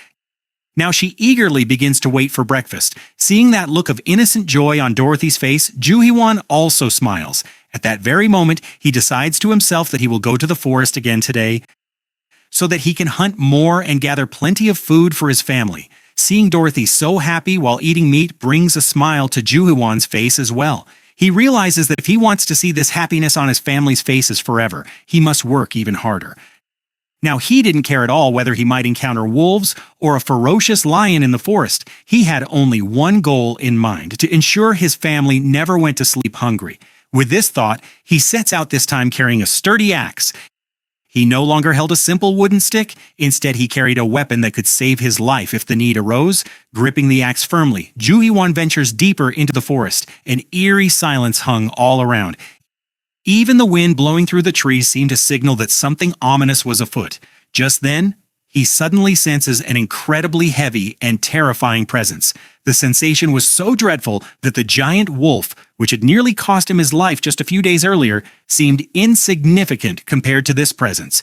Now she eagerly begins to wait for breakfast. Seeing that look of innocent joy on Dorothy's face, Ju-hwan also smiles. At that very moment, he decides to himself that he will go to the forest again today so that he can hunt more and gather plenty of food for his family. Seeing Dorothy so happy while eating meat brings a smile to Ju-hwan's face as well. He realizes that if he wants to see this happiness on his family's faces forever, he must work even harder. Now he didn't care at all whether he might encounter wolves or a ferocious lion in the forest. He had only one goal in mind: to ensure his family never went to sleep hungry. With this thought, he sets out this time carrying a sturdy axe. He no longer held a simple wooden stick. Instead, he carried a weapon that could save his life if the need arose. Gripping the axe firmly, Ju-hwan ventures deeper into the forest. An eerie silence hung all around. Even the wind blowing through the trees seemed to signal that something ominous was afoot. Just then, he suddenly senses an incredibly heavy and terrifying presence. The sensation was so dreadful that the giant wolf, which had nearly cost him his life just a few days earlier, seemed insignificant compared to this presence.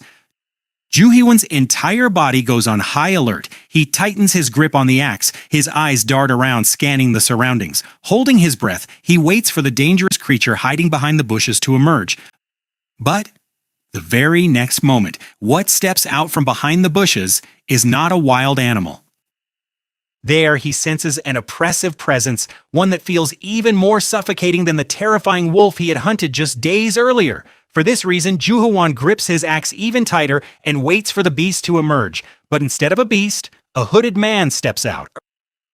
Ju-hwan's entire body goes on high alert. He tightens his grip on the axe. His eyes dart around, scanning the surroundings. Holding his breath, he waits for the dangerous creature hiding behind the bushes to emerge. But the very next moment, what steps out from behind the bushes is not a wild animal. There he senses an oppressive presence, one that feels even more suffocating than the terrifying wolf he had hunted just days earlier. For this reason, Ju-hwan grips his axe even tighter and waits for the beast to emerge. But instead of a beast, a hooded man steps out.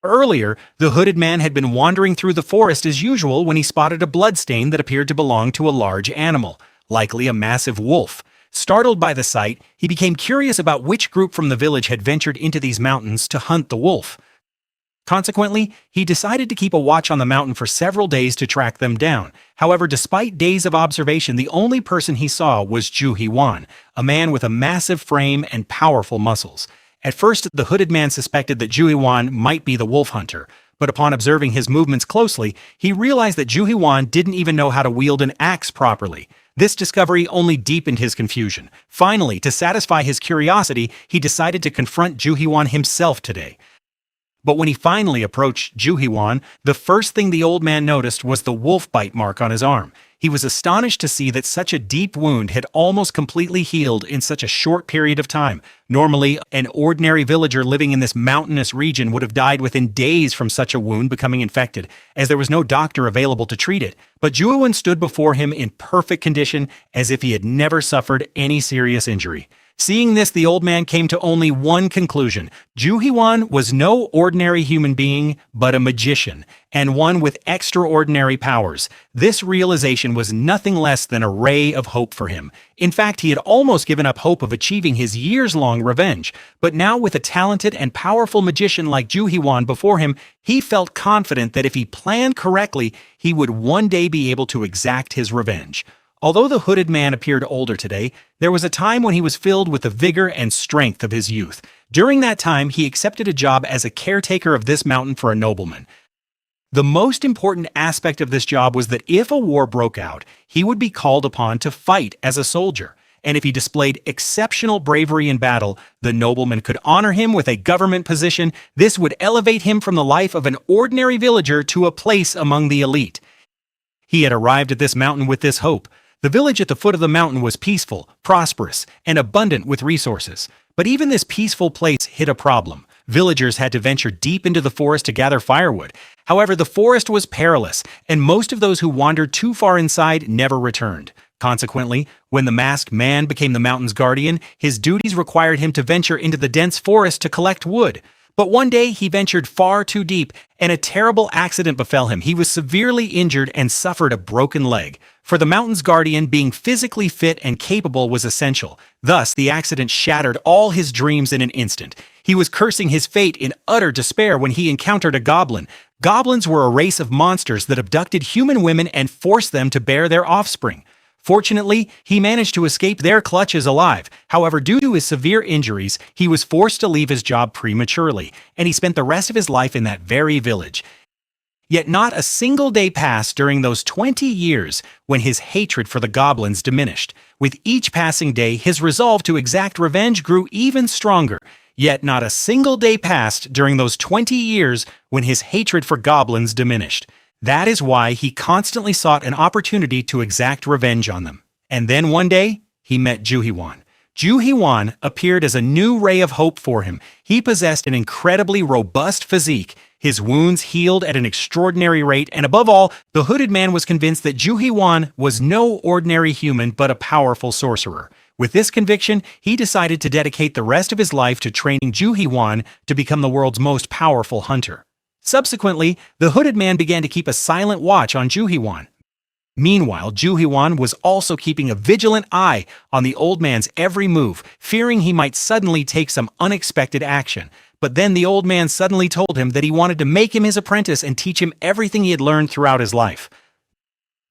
Earlier, the hooded man had been wandering through the forest as usual when he spotted a bloodstain that appeared to belong to a large animal, likely a massive wolf. Startled by the sight, he became curious about which group from the village had ventured into these mountains to hunt the wolf. Consequently, he decided to keep a watch on the mountain for several days to track them down. However, despite days of observation, the only person he saw was Ju-hwan, a man with a massive frame and powerful muscles. At first, the hooded man suspected that Ju-hwan might be the wolf hunter, but upon observing his movements closely, he realized that Ju-hwan didn't even know how to wield an axe properly. This discovery only deepened his confusion. Finally, to satisfy his curiosity, he decided to confront Ju-hwan himself today. But when he finally approached Ju-hwan, the first thing the old man noticed was the wolf bite mark on his arm. He was astonished to see that such a deep wound had almost completely healed in such a short period of time. Normally, an ordinary villager living in this mountainous region would have died within days from such a wound becoming infected, as there was no doctor available to treat it. But Ju-hwan stood before him in perfect condition, as if he had never suffered any serious injury. Seeing this, the old man came to only one conclusion. Ju-hwan was no ordinary human being, but a magician, and one with extraordinary powers. This realization was nothing less than a ray of hope for him. In fact, he had almost given up hope of achieving his years-long revenge. But now, with a talented and powerful magician like Ju-hwan before him, he felt confident that if he planned correctly, he would one day be able to exact his revenge. Although the hooded man appeared older today, there was a time when he was filled with the vigor and strength of his youth. During that time, he accepted a job as a caretaker of this mountain for a nobleman. The most important aspect of this job was that if a war broke out, he would be called upon to fight as a soldier. And if he displayed exceptional bravery in battle, the nobleman could honor him with a government position. This would elevate him from the life of an ordinary villager to a place among the elite. He had arrived at this mountain with this hope. The village at the foot of the mountain was peaceful, prosperous, and abundant with resources. But even this peaceful place hid a problem. Villagers had to venture deep into the forest to gather firewood. However, the forest was perilous, and most of those who wandered too far inside never returned. Consequently, when the masked man became the mountain's guardian, his duties required him to venture into the dense forest to collect wood. But one day he ventured far too deep, and a terrible accident befell him. He was severely injured and suffered a broken leg. For the mountain's guardian, being physically fit and capable was essential. Thus, the accident shattered all his dreams in an instant. He was cursing his fate in utter despair when he encountered a goblin. Goblins were a race of monsters that abducted human women and forced them to bear their offspring. Fortunately, he managed to escape their clutches alive. However, due to his severe injuries, he was forced to leave his job prematurely, and he spent the rest of his life in that very village. Yet not a single day passed during those 20 years when his hatred for the goblins diminished. With each passing day, his resolve to exact revenge grew even stronger. Yet not a single day passed during those 20 years when his hatred for goblins diminished. That is why he constantly sought an opportunity to exact revenge on them. And then one day, he met Juhiwan. Juhiwan appeared as a new ray of hope for him. He possessed an incredibly robust physique, his wounds healed at an extraordinary rate, and above all, the hooded man was convinced that Juhiwan was no ordinary human but a powerful sorcerer. With this conviction, he decided to dedicate the rest of his life to training Juhiwan to become the world's most powerful hunter. Subsequently, the hooded man began to keep a silent watch on Juhiwan. Meanwhile, Juhiwan was also keeping a vigilant eye on the old man's every move, fearing he might suddenly take some unexpected action. But then the old man suddenly told him that he wanted to make him his apprentice and teach him everything he had learned throughout his life.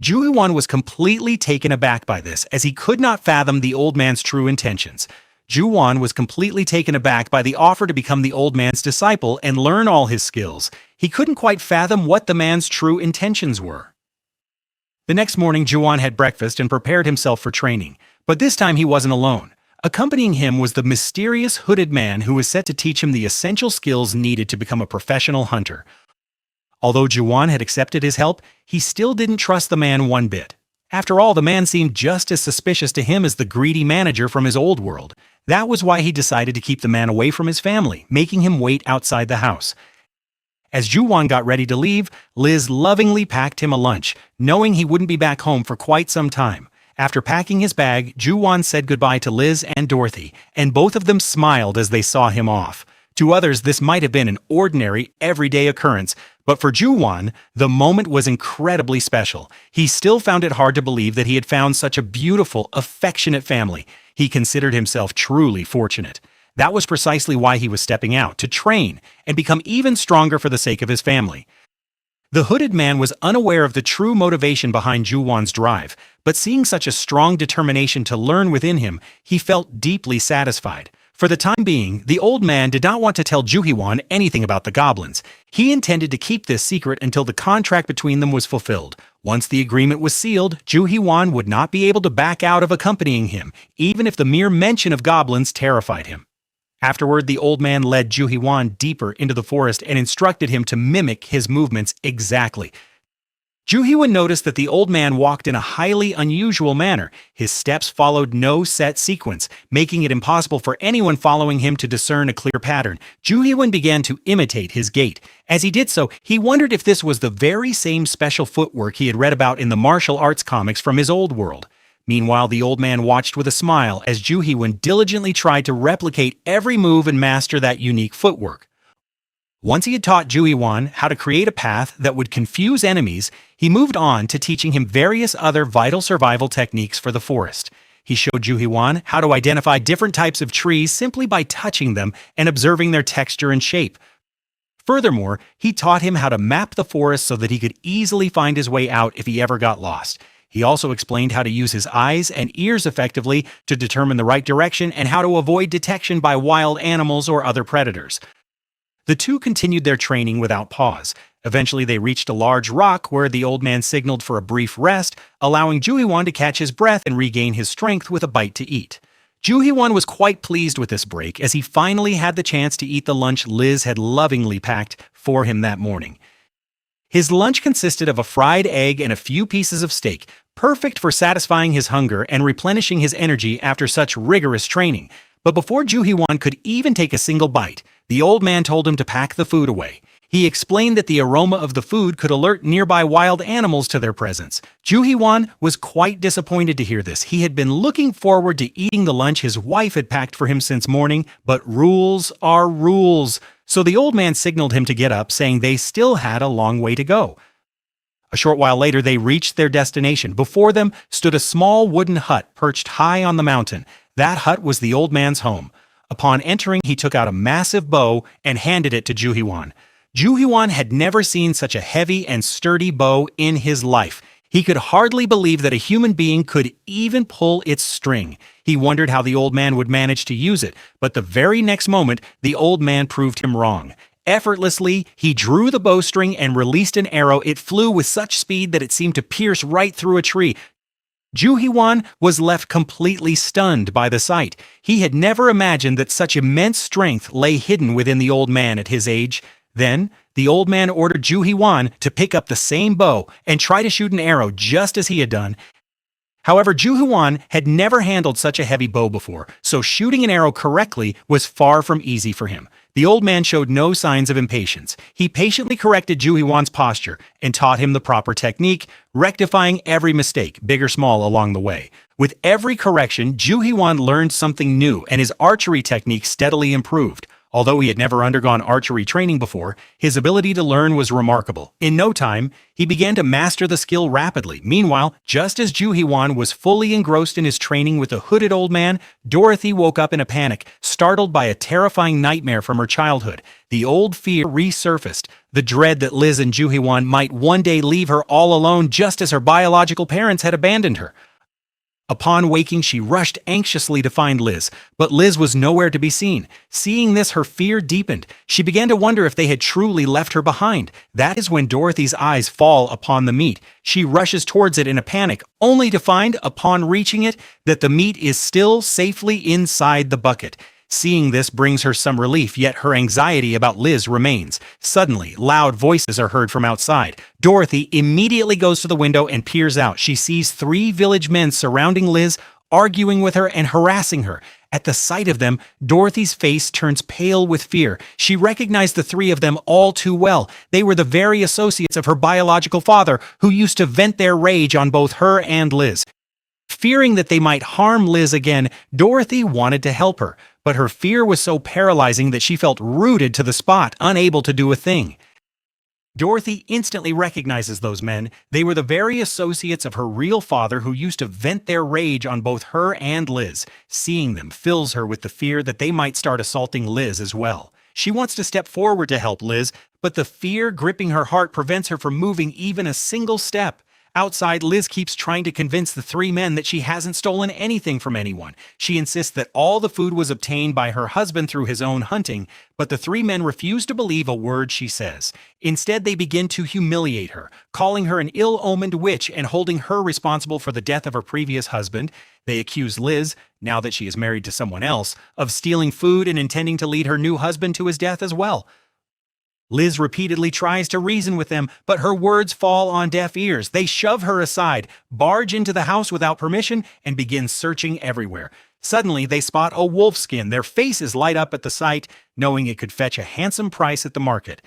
Juhiwan was completely taken aback by this, as he could not fathom the old man's true intentions. Juhiwan was completely taken aback by the offer to become the old man's disciple and learn all his skills. He couldn't quite fathom what the man's true intentions were. The next morning, Juhiwan had breakfast and prepared himself for training. But this time he wasn't alone. Accompanying him was the mysterious hooded man who was set to teach him the essential skills needed to become a professional hunter. Although Juhiwan had accepted his help, he still didn't trust the man one bit. After all, the man seemed just as suspicious to him as the greedy manager from his old world. That was why he decided to keep the man away from his family, making him wait outside the house. As Juhiwan got ready to leave, Liz lovingly packed him a lunch, knowing he wouldn't be back home for quite some time. After packing his bag, Juhiwan said goodbye to Liz and Dorothy, and both of them smiled as they saw him off. To others, this might have been an ordinary, everyday occurrence, but for Juhiwan, the moment was incredibly special. He still found it hard to believe that he had found such a beautiful, affectionate family. He considered himself truly fortunate. That was precisely why he was stepping out, to train and become even stronger for the sake of his family. The hooded man was unaware of the true motivation behind Juhiwan's drive, but seeing such a strong determination to learn within him, he felt deeply satisfied. For the time being, the old man did not want to tell Juhiwan anything about the goblins. He intended to keep this secret until the contract between them was fulfilled. Once the agreement was sealed, Juhiwan would not be able to back out of accompanying him, even if the mere mention of goblins terrified him. Afterward, the old man led Juhiwan deeper into the forest and instructed him to mimic his movements exactly. Juhiwan noticed that the old man walked in a highly unusual manner. His steps followed no set sequence, making it impossible for anyone following him to discern a clear pattern. Juhiwan began to imitate his gait. As he did so, he wondered if this was the very same special footwork he had read about in the martial arts comics from his old world. Meanwhile, the old man watched with a smile as Juhiwan diligently tried to replicate every move and master that unique footwork. Once he had taught Juhiwan how to create a path that would confuse enemies, he moved on to teaching him various other vital survival techniques for the forest. He showed Juhiwan how to identify different types of trees simply by touching them and observing their texture and shape. Furthermore, he taught him how to map the forest so that he could easily find his way out if he ever got lost. He also explained how to use his eyes and ears effectively to determine the right direction and how to avoid detection by wild animals or other predators. The two continued their training without pause. Eventually, they reached a large rock where the old man signaled for a brief rest, allowing Juhiwan to catch his breath and regain his strength with a bite to eat. Juhiwan was quite pleased with this break as he finally had the chance to eat the lunch Liz had lovingly packed for him that morning. His lunch consisted of a fried egg and a few pieces of steak, perfect for satisfying his hunger and replenishing his energy after such rigorous training. But before Juhiwan could even take a single bite, the old man told him to pack the food away. He explained that the aroma of the food could alert nearby wild animals to their presence. Juhiwan was quite disappointed to hear this. He had been looking forward to eating the lunch his wife had packed for him since morning, but rules are rules. So the old man signaled him to get up, saying they still had a long way to go. A short while later, they reached their destination. Before them stood a small wooden hut perched high on the mountain. That hut was the old man's home. Upon entering, he took out a massive bow and handed it to Juhiwan. Juhiwan had never seen such a heavy and sturdy bow in his life. He could hardly believe that a human being could even pull its string. He wondered how the old man would manage to use it, but the very next moment, the old man proved him wrong. Effortlessly, he drew the bowstring and released an arrow. It flew with such speed that it seemed to pierce right through a tree. Ju Hee-won was left completely stunned by the sight. He had never imagined that such immense strength lay hidden within the old man at his age. Then, the old man ordered Ju Hee-won to pick up the same bow and try to shoot an arrow just as he had done. However, Ju Hee-won had never handled such a heavy bow before, so shooting an arrow correctly was far from easy for him. The old man showed no signs of impatience. He patiently corrected Ju Hee-won's posture and taught him the proper technique, rectifying every mistake, big or small, along the way. With every correction, Ju Hee-won learned something new and his archery technique steadily improved. Although he had never undergone archery training before, his ability to learn was remarkable. In no time, he began to master the skill rapidly. Meanwhile, just as Ju Hee-won was fully engrossed in his training with the hooded old man, Dorothy woke up in a panic, startled by a terrifying nightmare from her childhood. The old fear resurfaced, the dread that Liz and Ju Hee-won might one day leave her all alone just as her biological parents had abandoned her. Upon waking, she rushed anxiously to find Liz, but Liz was nowhere to be seen. Seeing this, her fear deepened. She began to wonder if they had truly left her behind. That is when Dorothy's eyes fall upon the meat. She rushes towards it in a panic, only to find, upon reaching it, that the meat is still safely inside the bucket. Seeing this brings her some relief, yet her anxiety about Liz remains. Suddenly, loud voices are heard from outside. Dorothy immediately goes to the window and peers out. She sees 3 village men surrounding Liz, arguing with her and harassing her. At the sight of them, Dorothy's face turns pale with fear. She recognized the 3 of them all too well. They were the very associates of her biological father, who used to vent their rage on both her and Liz. Fearing that they might harm Liz again, Dorothy wanted to help her, but her fear was so paralyzing that she felt rooted to the spot, unable to do a thing. Dorothy instantly recognizes those men. They were the very associates of her real father who used to vent their rage on both her and Liz. Seeing them fills her with the fear that they might start assaulting Liz as well. She wants to step forward to help Liz, but the fear gripping her heart prevents her from moving even a single step. Outside, Liz keeps trying to convince the 3 men that she hasn't stolen anything from anyone. She insists that all the food was obtained by her husband through his own hunting, but the 3 men refuse to believe a word she says. Instead, they begin to humiliate her, calling her an ill-omened witch and holding her responsible for the death of her previous husband. They accuse Liz, now that she is married to someone else, of stealing food and intending to lead her new husband to his death as well. Liz repeatedly tries to reason with them, but her words fall on deaf ears. They shove her aside, barge into the house without permission, and begin searching everywhere. Suddenly, they spot a wolf skin. Their faces light up at the sight, knowing it could fetch a handsome price at the market.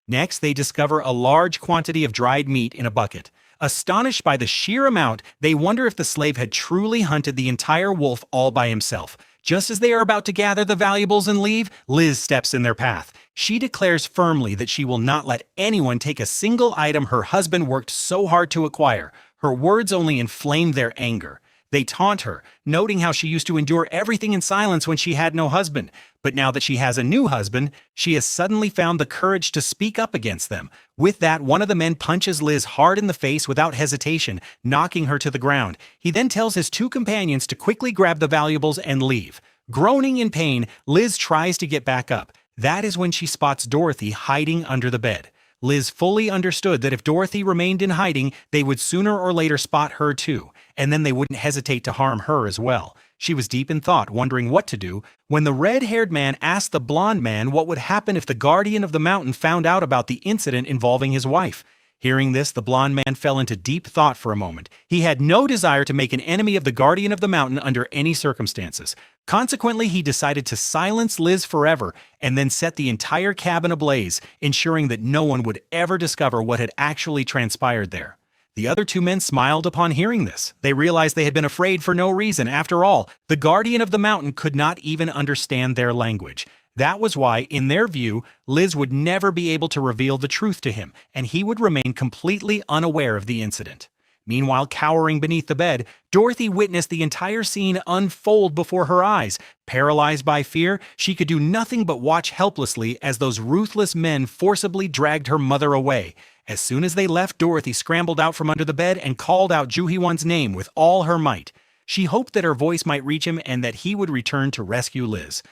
Next, they discover a large quantity of dried meat in a bucket. Astonished by the sheer amount, they wonder if the slave had truly hunted the entire wolf all by himself. Just as they are about to gather the valuables and leave, Liz steps in their path. She declares firmly that she will not let anyone take a single item her husband worked so hard to acquire. Her words only inflame their anger. They taunt her, noting how she used to endure everything in silence when she had no husband. But now that she has a new husband, she has suddenly found the courage to speak up against them. With that, one of the men punches Liz hard in the face without hesitation, knocking her to the ground. He then tells his 2 companions to quickly grab the valuables and leave. Groaning in pain, Liz tries to get back up. That is when she spots Dorothy hiding under the bed. Liz fully understood that if Dorothy remained in hiding, they would sooner or later spot her too, and then they wouldn't hesitate to harm her as well. She was deep in thought, wondering what to do, when the red-haired man asked the blonde man what would happen if the guardian of the mountain found out about the incident involving his wife. Hearing this, the blonde man fell into deep thought for a moment. He had no desire to make an enemy of the guardian of the mountain under any circumstances. Consequently, he decided to silence Liz forever and then set the entire cabin ablaze, ensuring that no one would ever discover what had actually transpired there. The other 2 men smiled upon hearing this. They realized they had been afraid for no reason. After all, the guardian of the mountain could not even understand their language. That was why, in their view, Liz would never be able to reveal the truth to him, and he would remain completely unaware of the incident. Meanwhile, cowering beneath the bed, Dorothy witnessed the entire scene unfold before her eyes. Paralyzed by fear, she could do nothing but watch helplessly as those ruthless men forcibly dragged her mother away. As soon as they left, Dorothy scrambled out from under the bed and called out Ju Hee-won's name with all her might. She hoped that her voice might reach him and that he would return to rescue Liz.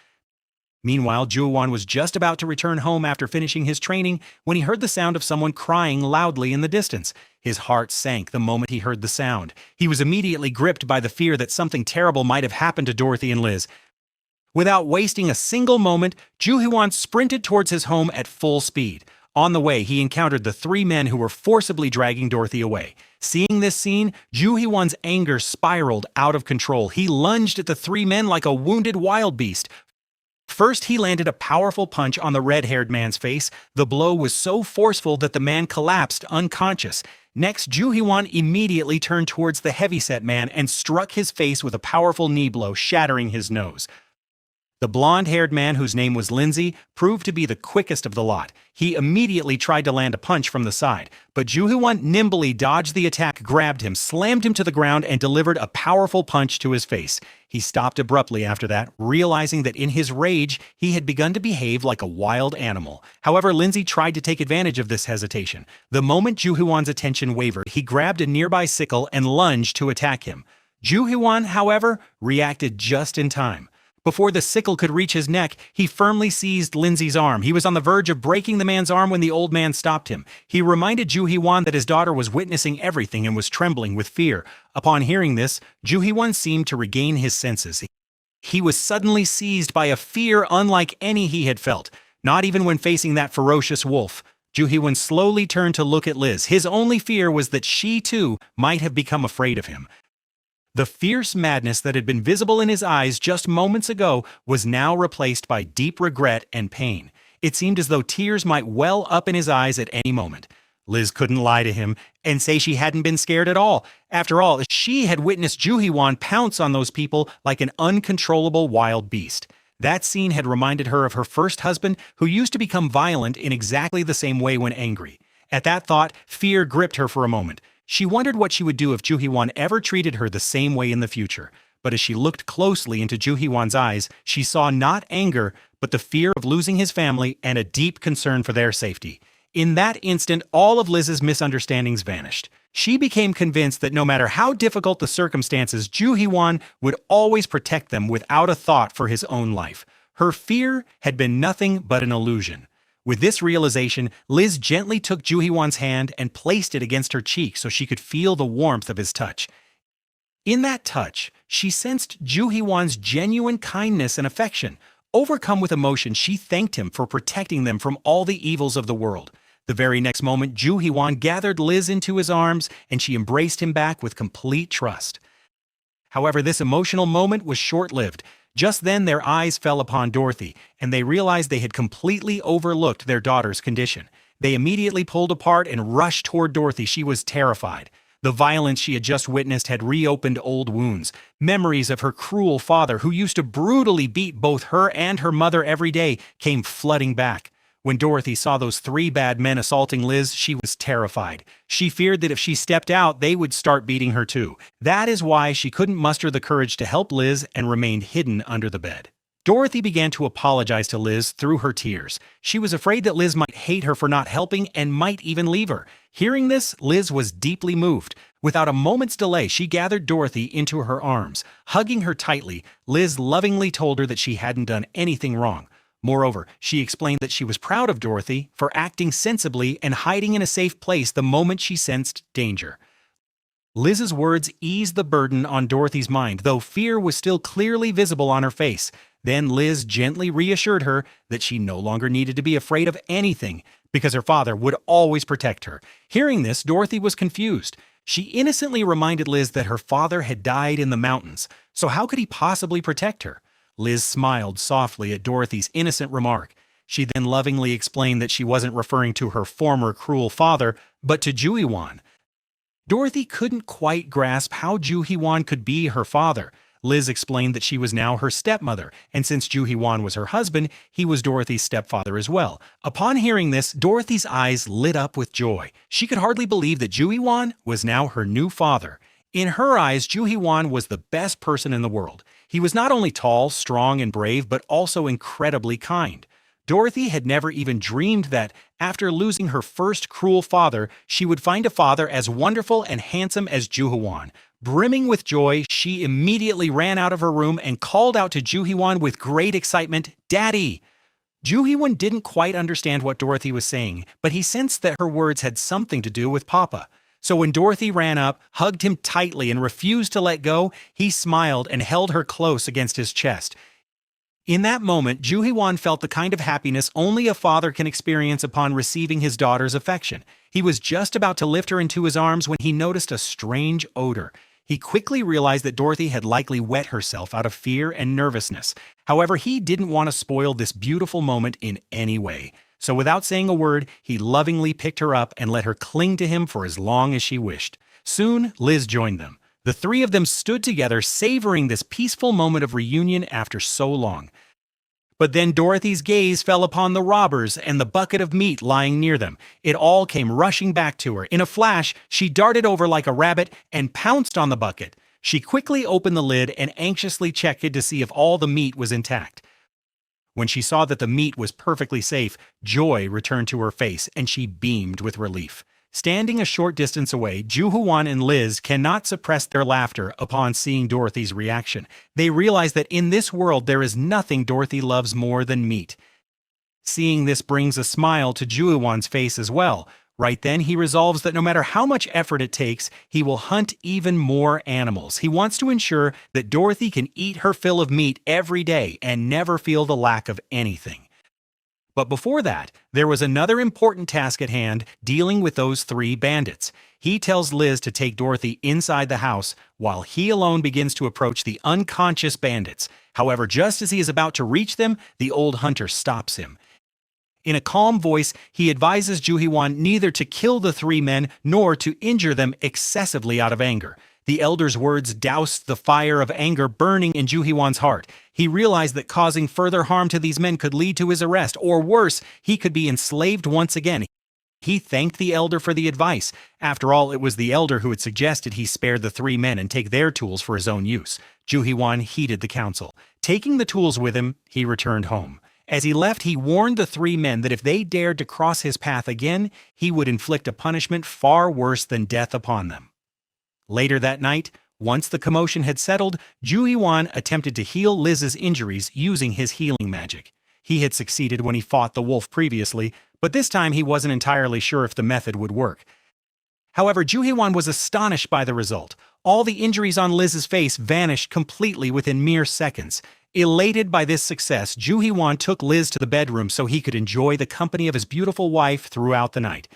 Meanwhile, Juwan was just about to return home after finishing his training when he heard the sound of someone crying loudly in the distance. His heart sank the moment he heard the sound. He was immediately gripped by the fear that something terrible might have happened to Dorothy and Liz. Without wasting a single moment, Juwan sprinted towards his home at full speed. On the way, he encountered the three men who were forcibly dragging Dorothy away. Seeing this scene, Juhwan's anger spiraled out of control. He lunged at the three men like a wounded wild beast. First, he landed a powerful punch on the red-haired man's face. The blow was so forceful that the man collapsed unconscious. Next, Juhwan immediately turned towards the heavyset man and struck his face with a powerful knee blow, shattering his nose. The blonde-haired man, whose name was Lindsay, proved to be the quickest of the lot. He immediately tried to land a punch from the side, but Juhwan nimbly dodged the attack, grabbed him, slammed him to the ground, and delivered a powerful punch to his face. He stopped abruptly after that, realizing that in his rage, he had begun to behave like a wild animal. However, Lindsay tried to take advantage of this hesitation. The moment Juhwan's attention wavered, he grabbed a nearby sickle and lunged to attack him. Juhwan, however, reacted just in time. Before the sickle could reach his neck, he firmly seized Lindsay's arm. He was on the verge of breaking the man's arm when the old man stopped him. He reminded Juhwan that his daughter was witnessing everything and was trembling with fear. Upon hearing this, Juhwan seemed to regain his senses. He was suddenly seized by a fear unlike any he had felt, not even when facing that ferocious wolf. Juhwan slowly turned to look at Liz. His only fear was that she, too, might have become afraid of him. The fierce madness that had been visible in his eyes just moments ago was now replaced by deep regret and pain. It seemed as though tears might well up in his eyes at any moment. Liz couldn't lie to him and say she hadn't been scared at all. After all, she had witnessed Juhwan pounce on those people like an uncontrollable wild beast. That scene had reminded her of her first husband, who used to become violent in exactly the same way when angry. At that thought, fear gripped her for a moment. She wondered what she would do if Juhwan ever treated her the same way in the future. But as she looked closely into Juhwan's eyes, she saw not anger, but the fear of losing his family and a deep concern for their safety. In that instant, all of Liz's misunderstandings vanished. She became convinced that no matter how difficult the circumstances, Juhwan would always protect them without a thought for his own life. Her fear had been nothing but an illusion. With this realization, Liz gently took Juhwan's hand and placed it against her cheek so she could feel the warmth of his touch. In that touch, she sensed Juhwan's genuine kindness and affection. Overcome with emotion, she thanked him for protecting them from all the evils of the world. The very next moment, Juhwan gathered Liz into his arms and she embraced him back with complete trust. However, this emotional moment was short-lived. Just then, their eyes fell upon Dorothy, and they realized they had completely overlooked their daughter's condition. They immediately pulled apart and rushed toward Dorothy. She was terrified. The violence she had just witnessed had reopened old wounds. Memories of her cruel father, who used to brutally beat both her and her mother every day, came flooding back. When Dorothy saw those three bad men assaulting Liz, she was terrified. She feared that if she stepped out, they would start beating her too. That is why she couldn't muster the courage to help Liz and remained hidden under the bed. Dorothy began to apologize to Liz through her tears. She was afraid that Liz might hate her for not helping and might even leave her. Hearing this, Liz was deeply moved. Without a moment's delay, she gathered Dorothy into her arms. Hugging her tightly, Liz lovingly told her that she hadn't done anything wrong. Moreover, she explained that she was proud of Dorothy for acting sensibly and hiding in a safe place the moment she sensed danger. Liz's words eased the burden on Dorothy's mind, though fear was still clearly visible on her face. Then Liz gently reassured her that she no longer needed to be afraid of anything because her father would always protect her. Hearing this, Dorothy was confused. She innocently reminded Liz that her father had died in the mountains, so how could he possibly protect her? Liz smiled softly at Dorothy's innocent remark. She then lovingly explained that she wasn't referring to her former cruel father, but to Juhwan. Dorothy couldn't quite grasp how Juhwan could be her father. Liz explained that she was now her stepmother, and since Juhwan was her husband, he was Dorothy's stepfather as well. Upon hearing this, Dorothy's eyes lit up with joy. She could hardly believe that Juhwan was now her new father. In her eyes, Juhwan was the best person in the world. He was not only tall, strong, and brave, but also incredibly kind. Dorothy had never even dreamed that, after losing her first cruel father, she would find a father as wonderful and handsome as Juhwan. Brimming with joy, she immediately ran out of her room and called out to Ju Hee-won with great excitement, "Daddy!" Ju Hee-won didn't quite understand what Dorothy was saying, but he sensed that her words had something to do with Papa. So when Dorothy ran up, hugged him tightly, and refused to let go, he smiled and held her close against his chest. In that moment, Ju Hee-won felt the kind of happiness only a father can experience upon receiving his daughter's affection. He was just about to lift her into his arms when he noticed a strange odor. He quickly realized that Dorothy had likely wet herself out of fear and nervousness. However, he didn't want to spoil this beautiful moment in any way. So without saying a word, he lovingly picked her up and let her cling to him for as long as she wished. Soon, Liz joined them. The three of them stood together, savoring this peaceful moment of reunion after so long. But then Dorothy's gaze fell upon the robbers and the bucket of meat lying near them. It all came rushing back to her. In a flash, she darted over like a rabbit and pounced on the bucket. She quickly opened the lid and anxiously checked it to see if all the meat was intact. When she saw that the meat was perfectly safe, joy returned to her face and she beamed with relief. Standing a short distance away, Ju Hee-won and Liz cannot suppress their laughter upon seeing Dorothy's reaction. They realize that in this world there is nothing Dorothy loves more than meat. Seeing this brings a smile to Ju Hee-won's face as well. Right then, he resolves that no matter how much effort it takes, he will hunt even more animals. He wants to ensure that Dorothy can eat her fill of meat every day and never feel the lack of anything. But before that, there was another important task at hand, dealing with those three bandits. He tells Liz to take Dorothy inside the house, while he alone begins to approach the unconscious bandits. However, just as he is about to reach them, the old hunter stops him. In a calm voice, he advises Ju Hee-won neither to kill the three men nor to injure them excessively out of anger. The elder's words doused the fire of anger burning in Ju Hee-won's heart. He realized that causing further harm to these men could lead to his arrest, or worse, he could be enslaved once again. He thanked the elder for the advice. After all, it was the elder who had suggested he spare the three men and take their tools for his own use. Ju Hee-won heeded the counsel. Taking the tools with him, he returned home. As he left, he warned the three men that if they dared to cross his path again, he would inflict a punishment far worse than death upon them. Later that night, once the commotion had settled, Ju Hee-won attempted to heal Liz's injuries using his healing magic. He had succeeded when he fought the wolf previously, but this time he wasn't entirely sure if the method would work. However, Ju Hee-won was astonished by the result. All the injuries on Liz's face vanished completely within mere seconds. Elated by this success, Ju Hee-won took Liz to the bedroom so he could enjoy the company of his beautiful wife throughout the night.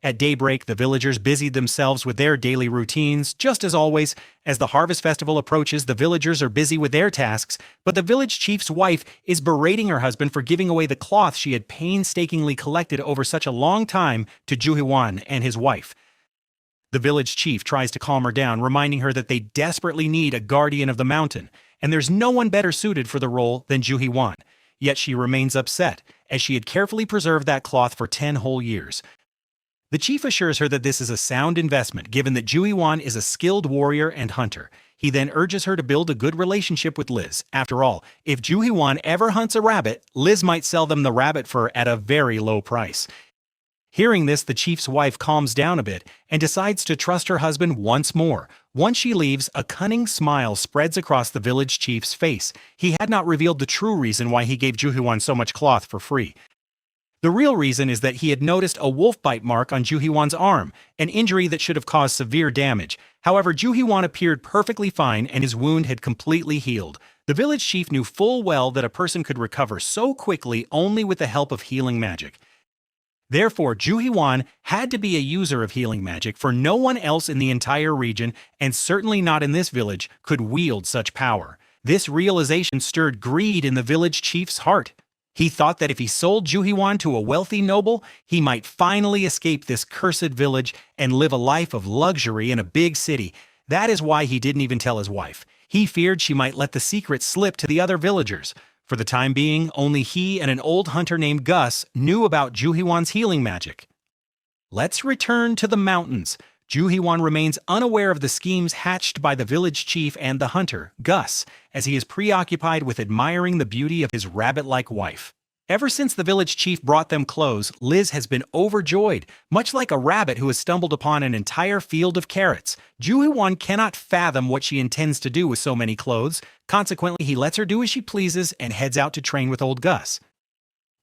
At daybreak, the villagers busied themselves with their daily routines. Just as always, as the harvest festival approaches, the villagers are busy with their tasks, but the village chief's wife is berating her husband for giving away the cloth she had painstakingly collected over such a long time to Ju Hee-won and his wife. The village chief tries to calm her down, reminding her that they desperately need a guardian of the mountain, and there's no one better suited for the role than Ju Hee-won. Yet she remains upset, as she had carefully preserved that cloth for 10 whole years. The chief assures her that this is a sound investment, given that Ju Hee-won is a skilled warrior and hunter. He then urges her to build a good relationship with Liz. After all, if Ju Hee-won ever hunts a rabbit, Liz might sell them the rabbit fur at a very low price. Hearing this, the chief's wife calms down a bit and decides to trust her husband once more. Once she leaves, a cunning smile spreads across the village chief's face. He had not revealed the true reason why he gave Ju Hee-won so much cloth for free. The real reason is that he had noticed a wolf bite mark on Ju Hee-won's arm, an injury that should have caused severe damage. However, Ju Hee-won appeared perfectly fine and his wound had completely healed. The village chief knew full well that a person could recover so quickly only with the help of healing magic. Therefore, Ju Hee-won had to be a user of healing magic, for no one else in the entire region, and certainly not in this village, could wield such power. This realization stirred greed in the village chief's heart. He thought that if he sold Ju Hee-won to a wealthy noble, he might finally escape this cursed village and live a life of luxury in a big city. That is why he didn't even tell his wife. He feared she might let the secret slip to the other villagers. For the time being, only he and an old hunter named Gus knew about Ju Hee-won's healing magic. Let's return to the mountains. Ju Hee-won remains unaware of the schemes hatched by the village chief and the hunter, Gus, as he is preoccupied with admiring the beauty of his rabbit-like wife. Ever since the village chief brought them clothes, Liz has been overjoyed, much like a rabbit who has stumbled upon an entire field of carrots. Ju-hwan cannot fathom what she intends to do with so many clothes. Consequently, he lets her do as she pleases and heads out to train with old Gus.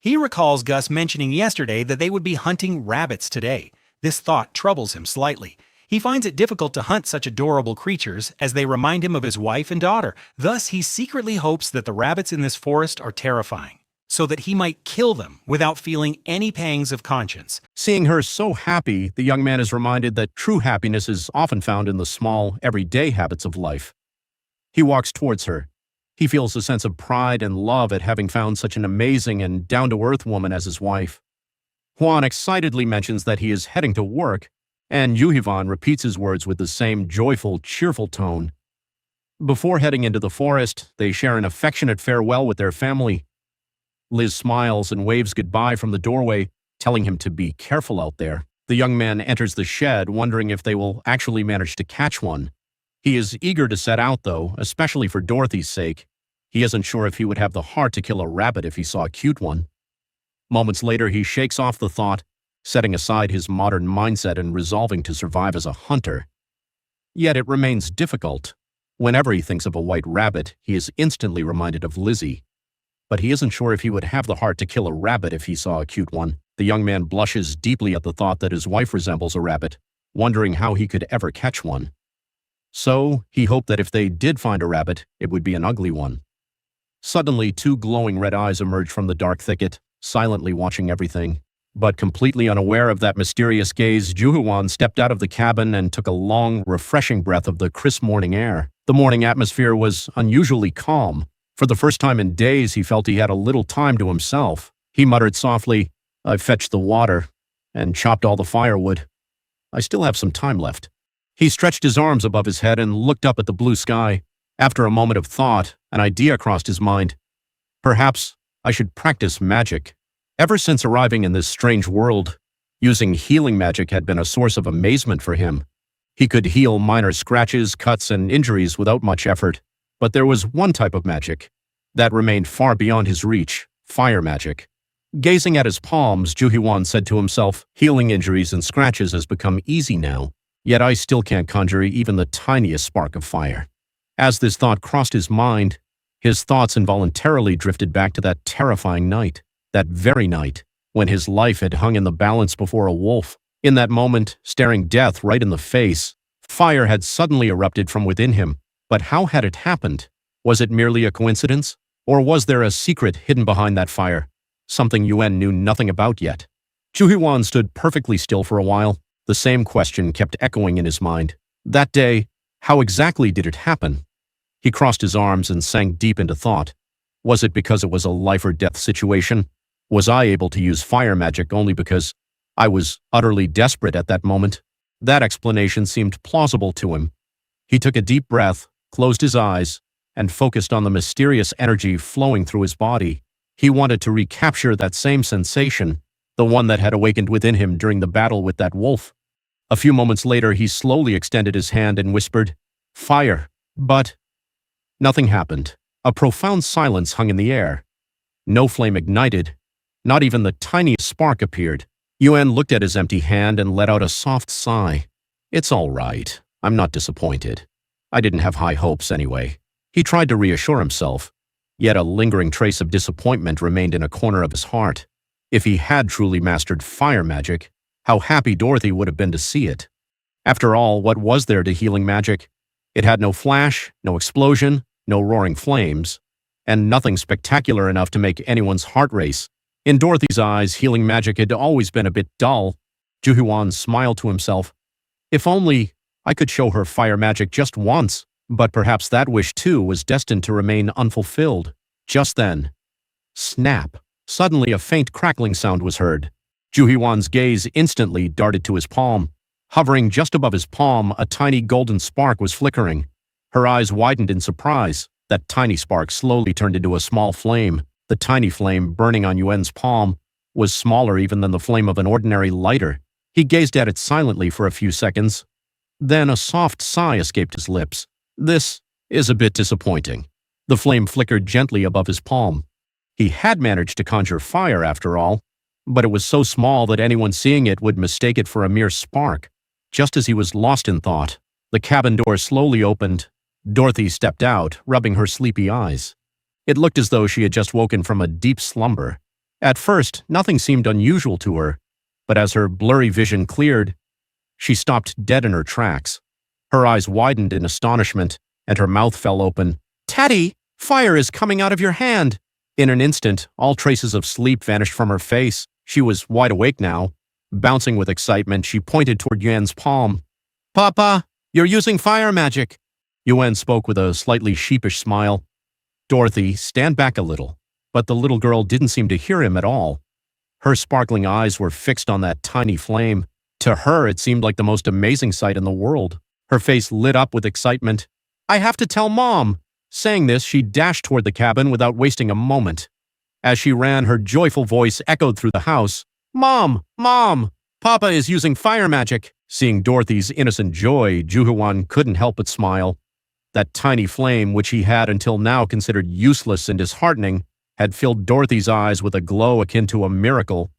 He recalls Gus mentioning yesterday that they would be hunting rabbits today. This thought troubles him slightly. He finds it difficult to hunt such adorable creatures as they remind him of his wife and daughter. Thus, he secretly hopes that the rabbits in this forest are terrifying, so that he might kill them without feeling any pangs of conscience. Seeing her so happy, the young man is reminded that true happiness is often found in the small, everyday habits of life. He walks towards her. He feels a sense of pride and love at having found such an amazing and down-to-earth woman as his wife. Hwan excitedly mentions that he is heading to work, and Ju-hwan repeats his words with the same joyful, cheerful tone. Before heading into the forest, they share an affectionate farewell with their family. Liz smiles and waves goodbye from the doorway, telling him to be careful out there. The young man enters the shed, wondering if they will actually manage to catch one. He is eager to set out, though, especially for Dorothy's sake. He isn't sure if he would have the heart to kill a rabbit if he saw a cute one. Moments later, he shakes off the thought, setting aside his modern mindset and resolving to survive as a hunter. Yet it remains difficult. Whenever he thinks of a white rabbit, he is instantly reminded of Lizzie. But he isn't sure if he would have the heart to kill a rabbit if he saw a cute one. The young man blushes deeply at the thought that his wife resembles a rabbit, wondering how he could ever catch one. So, he hoped that if they did find a rabbit, it would be an ugly one. Suddenly, two glowing red eyes emerge from the dark thicket, silently watching everything. But completely unaware of that mysterious gaze, Ju-hwan stepped out of the cabin and took a long, refreshing breath of the crisp morning air. The morning atmosphere was unusually calm. For the first time in days, he felt he had a little time to himself. He muttered softly, "I fetched the water and chopped all the firewood. I still have some time left." He stretched his arms above his head and looked up at the blue sky. After a moment of thought, an idea crossed his mind. Perhaps I should practice magic. Ever since arriving in this strange world, using healing magic had been a source of amazement for him. He could heal minor scratches, cuts, and injuries without much effort. But there was one type of magic that remained far beyond his reach: fire magic. Gazing at his palms, Ju-hwan said to himself, "Healing injuries and scratches has become easy now, yet I still can't conjure even the tiniest spark of fire." As this thought crossed his mind, his thoughts involuntarily drifted back to that terrifying night. That very night, when his life had hung in the balance before a wolf. In that moment, staring death right in the face, fire had suddenly erupted from within him. But how had it happened? Was it merely a coincidence? Or was there a secret hidden behind that fire? Something Yuen knew nothing about yet. Ju-hwan stood perfectly still for a while. The same question kept echoing in his mind. That day, how exactly did it happen? He crossed his arms and sank deep into thought. Was it because it was a life-or-death situation? Was I able to use fire magic only because I was utterly desperate at that moment? That explanation seemed plausible to him. He took a deep breath, closed his eyes, and focused on the mysterious energy flowing through his body. He wanted to recapture that same sensation, the one that had awakened within him during the battle with that wolf. A few moments later, he slowly extended his hand and whispered, "Fire." But nothing happened. A profound silence hung in the air. No flame ignited. Not even the tiniest spark appeared. Yuen looked at his empty hand and let out a soft sigh. "It's all right. I'm not disappointed. I didn't have high hopes anyway." He tried to reassure himself, yet a lingering trace of disappointment remained in a corner of his heart. If he had truly mastered fire magic, how happy Dorothy would have been to see it. After all, what was there to healing magic? It had no flash, no explosion, no roaring flames, and nothing spectacular enough to make anyone's heart race. In Dorothy's eyes, healing magic had always been a bit dull. Ju-hwan smiled to himself. If only I could show her fire magic just once. But perhaps that wish, too, was destined to remain unfulfilled. Just then, snap! Suddenly a faint crackling sound was heard. Ju-hwan's gaze instantly darted to his palm. Hovering just above his palm, a tiny golden spark was flickering. Her eyes widened in surprise. That tiny spark slowly turned into a small flame. The tiny flame burning on Yuen's palm was smaller even than the flame of an ordinary lighter. He gazed at it silently for a few seconds. Then a soft sigh escaped his lips. "This is a bit disappointing." The flame flickered gently above his palm. He had managed to conjure fire, after all, but it was so small that anyone seeing it would mistake it for a mere spark. Just as he was lost in thought, the cabin door slowly opened. Dorothy stepped out, rubbing her sleepy eyes. It looked as though she had just woken from a deep slumber. At first, nothing seemed unusual to her, but as her blurry vision cleared, she stopped dead in her tracks. Her eyes widened in astonishment, and her mouth fell open. "Teddy, fire is coming out of your hand!" In an instant, all traces of sleep vanished from her face. She was wide awake now. Bouncing with excitement, she pointed toward Yuan's palm. "Papa, you're using fire magic!" Yuan spoke with a slightly sheepish smile. "Dorothy, stand back a little." But the little girl didn't seem to hear him at all. Her sparkling eyes were fixed on that tiny flame. To her, it seemed like the most amazing sight in the world. Her face lit up with excitement. "I have to tell Mom!" Saying this, she dashed toward the cabin without wasting a moment. As she ran, her joyful voice echoed through the house. "Mom! Mom! Papa is using fire magic!" Seeing Dorothy's innocent joy, Juhuan couldn't help but smile. That tiny flame, which he had until now considered useless and disheartening, had filled Dorothy's eyes with a glow akin to a miracle.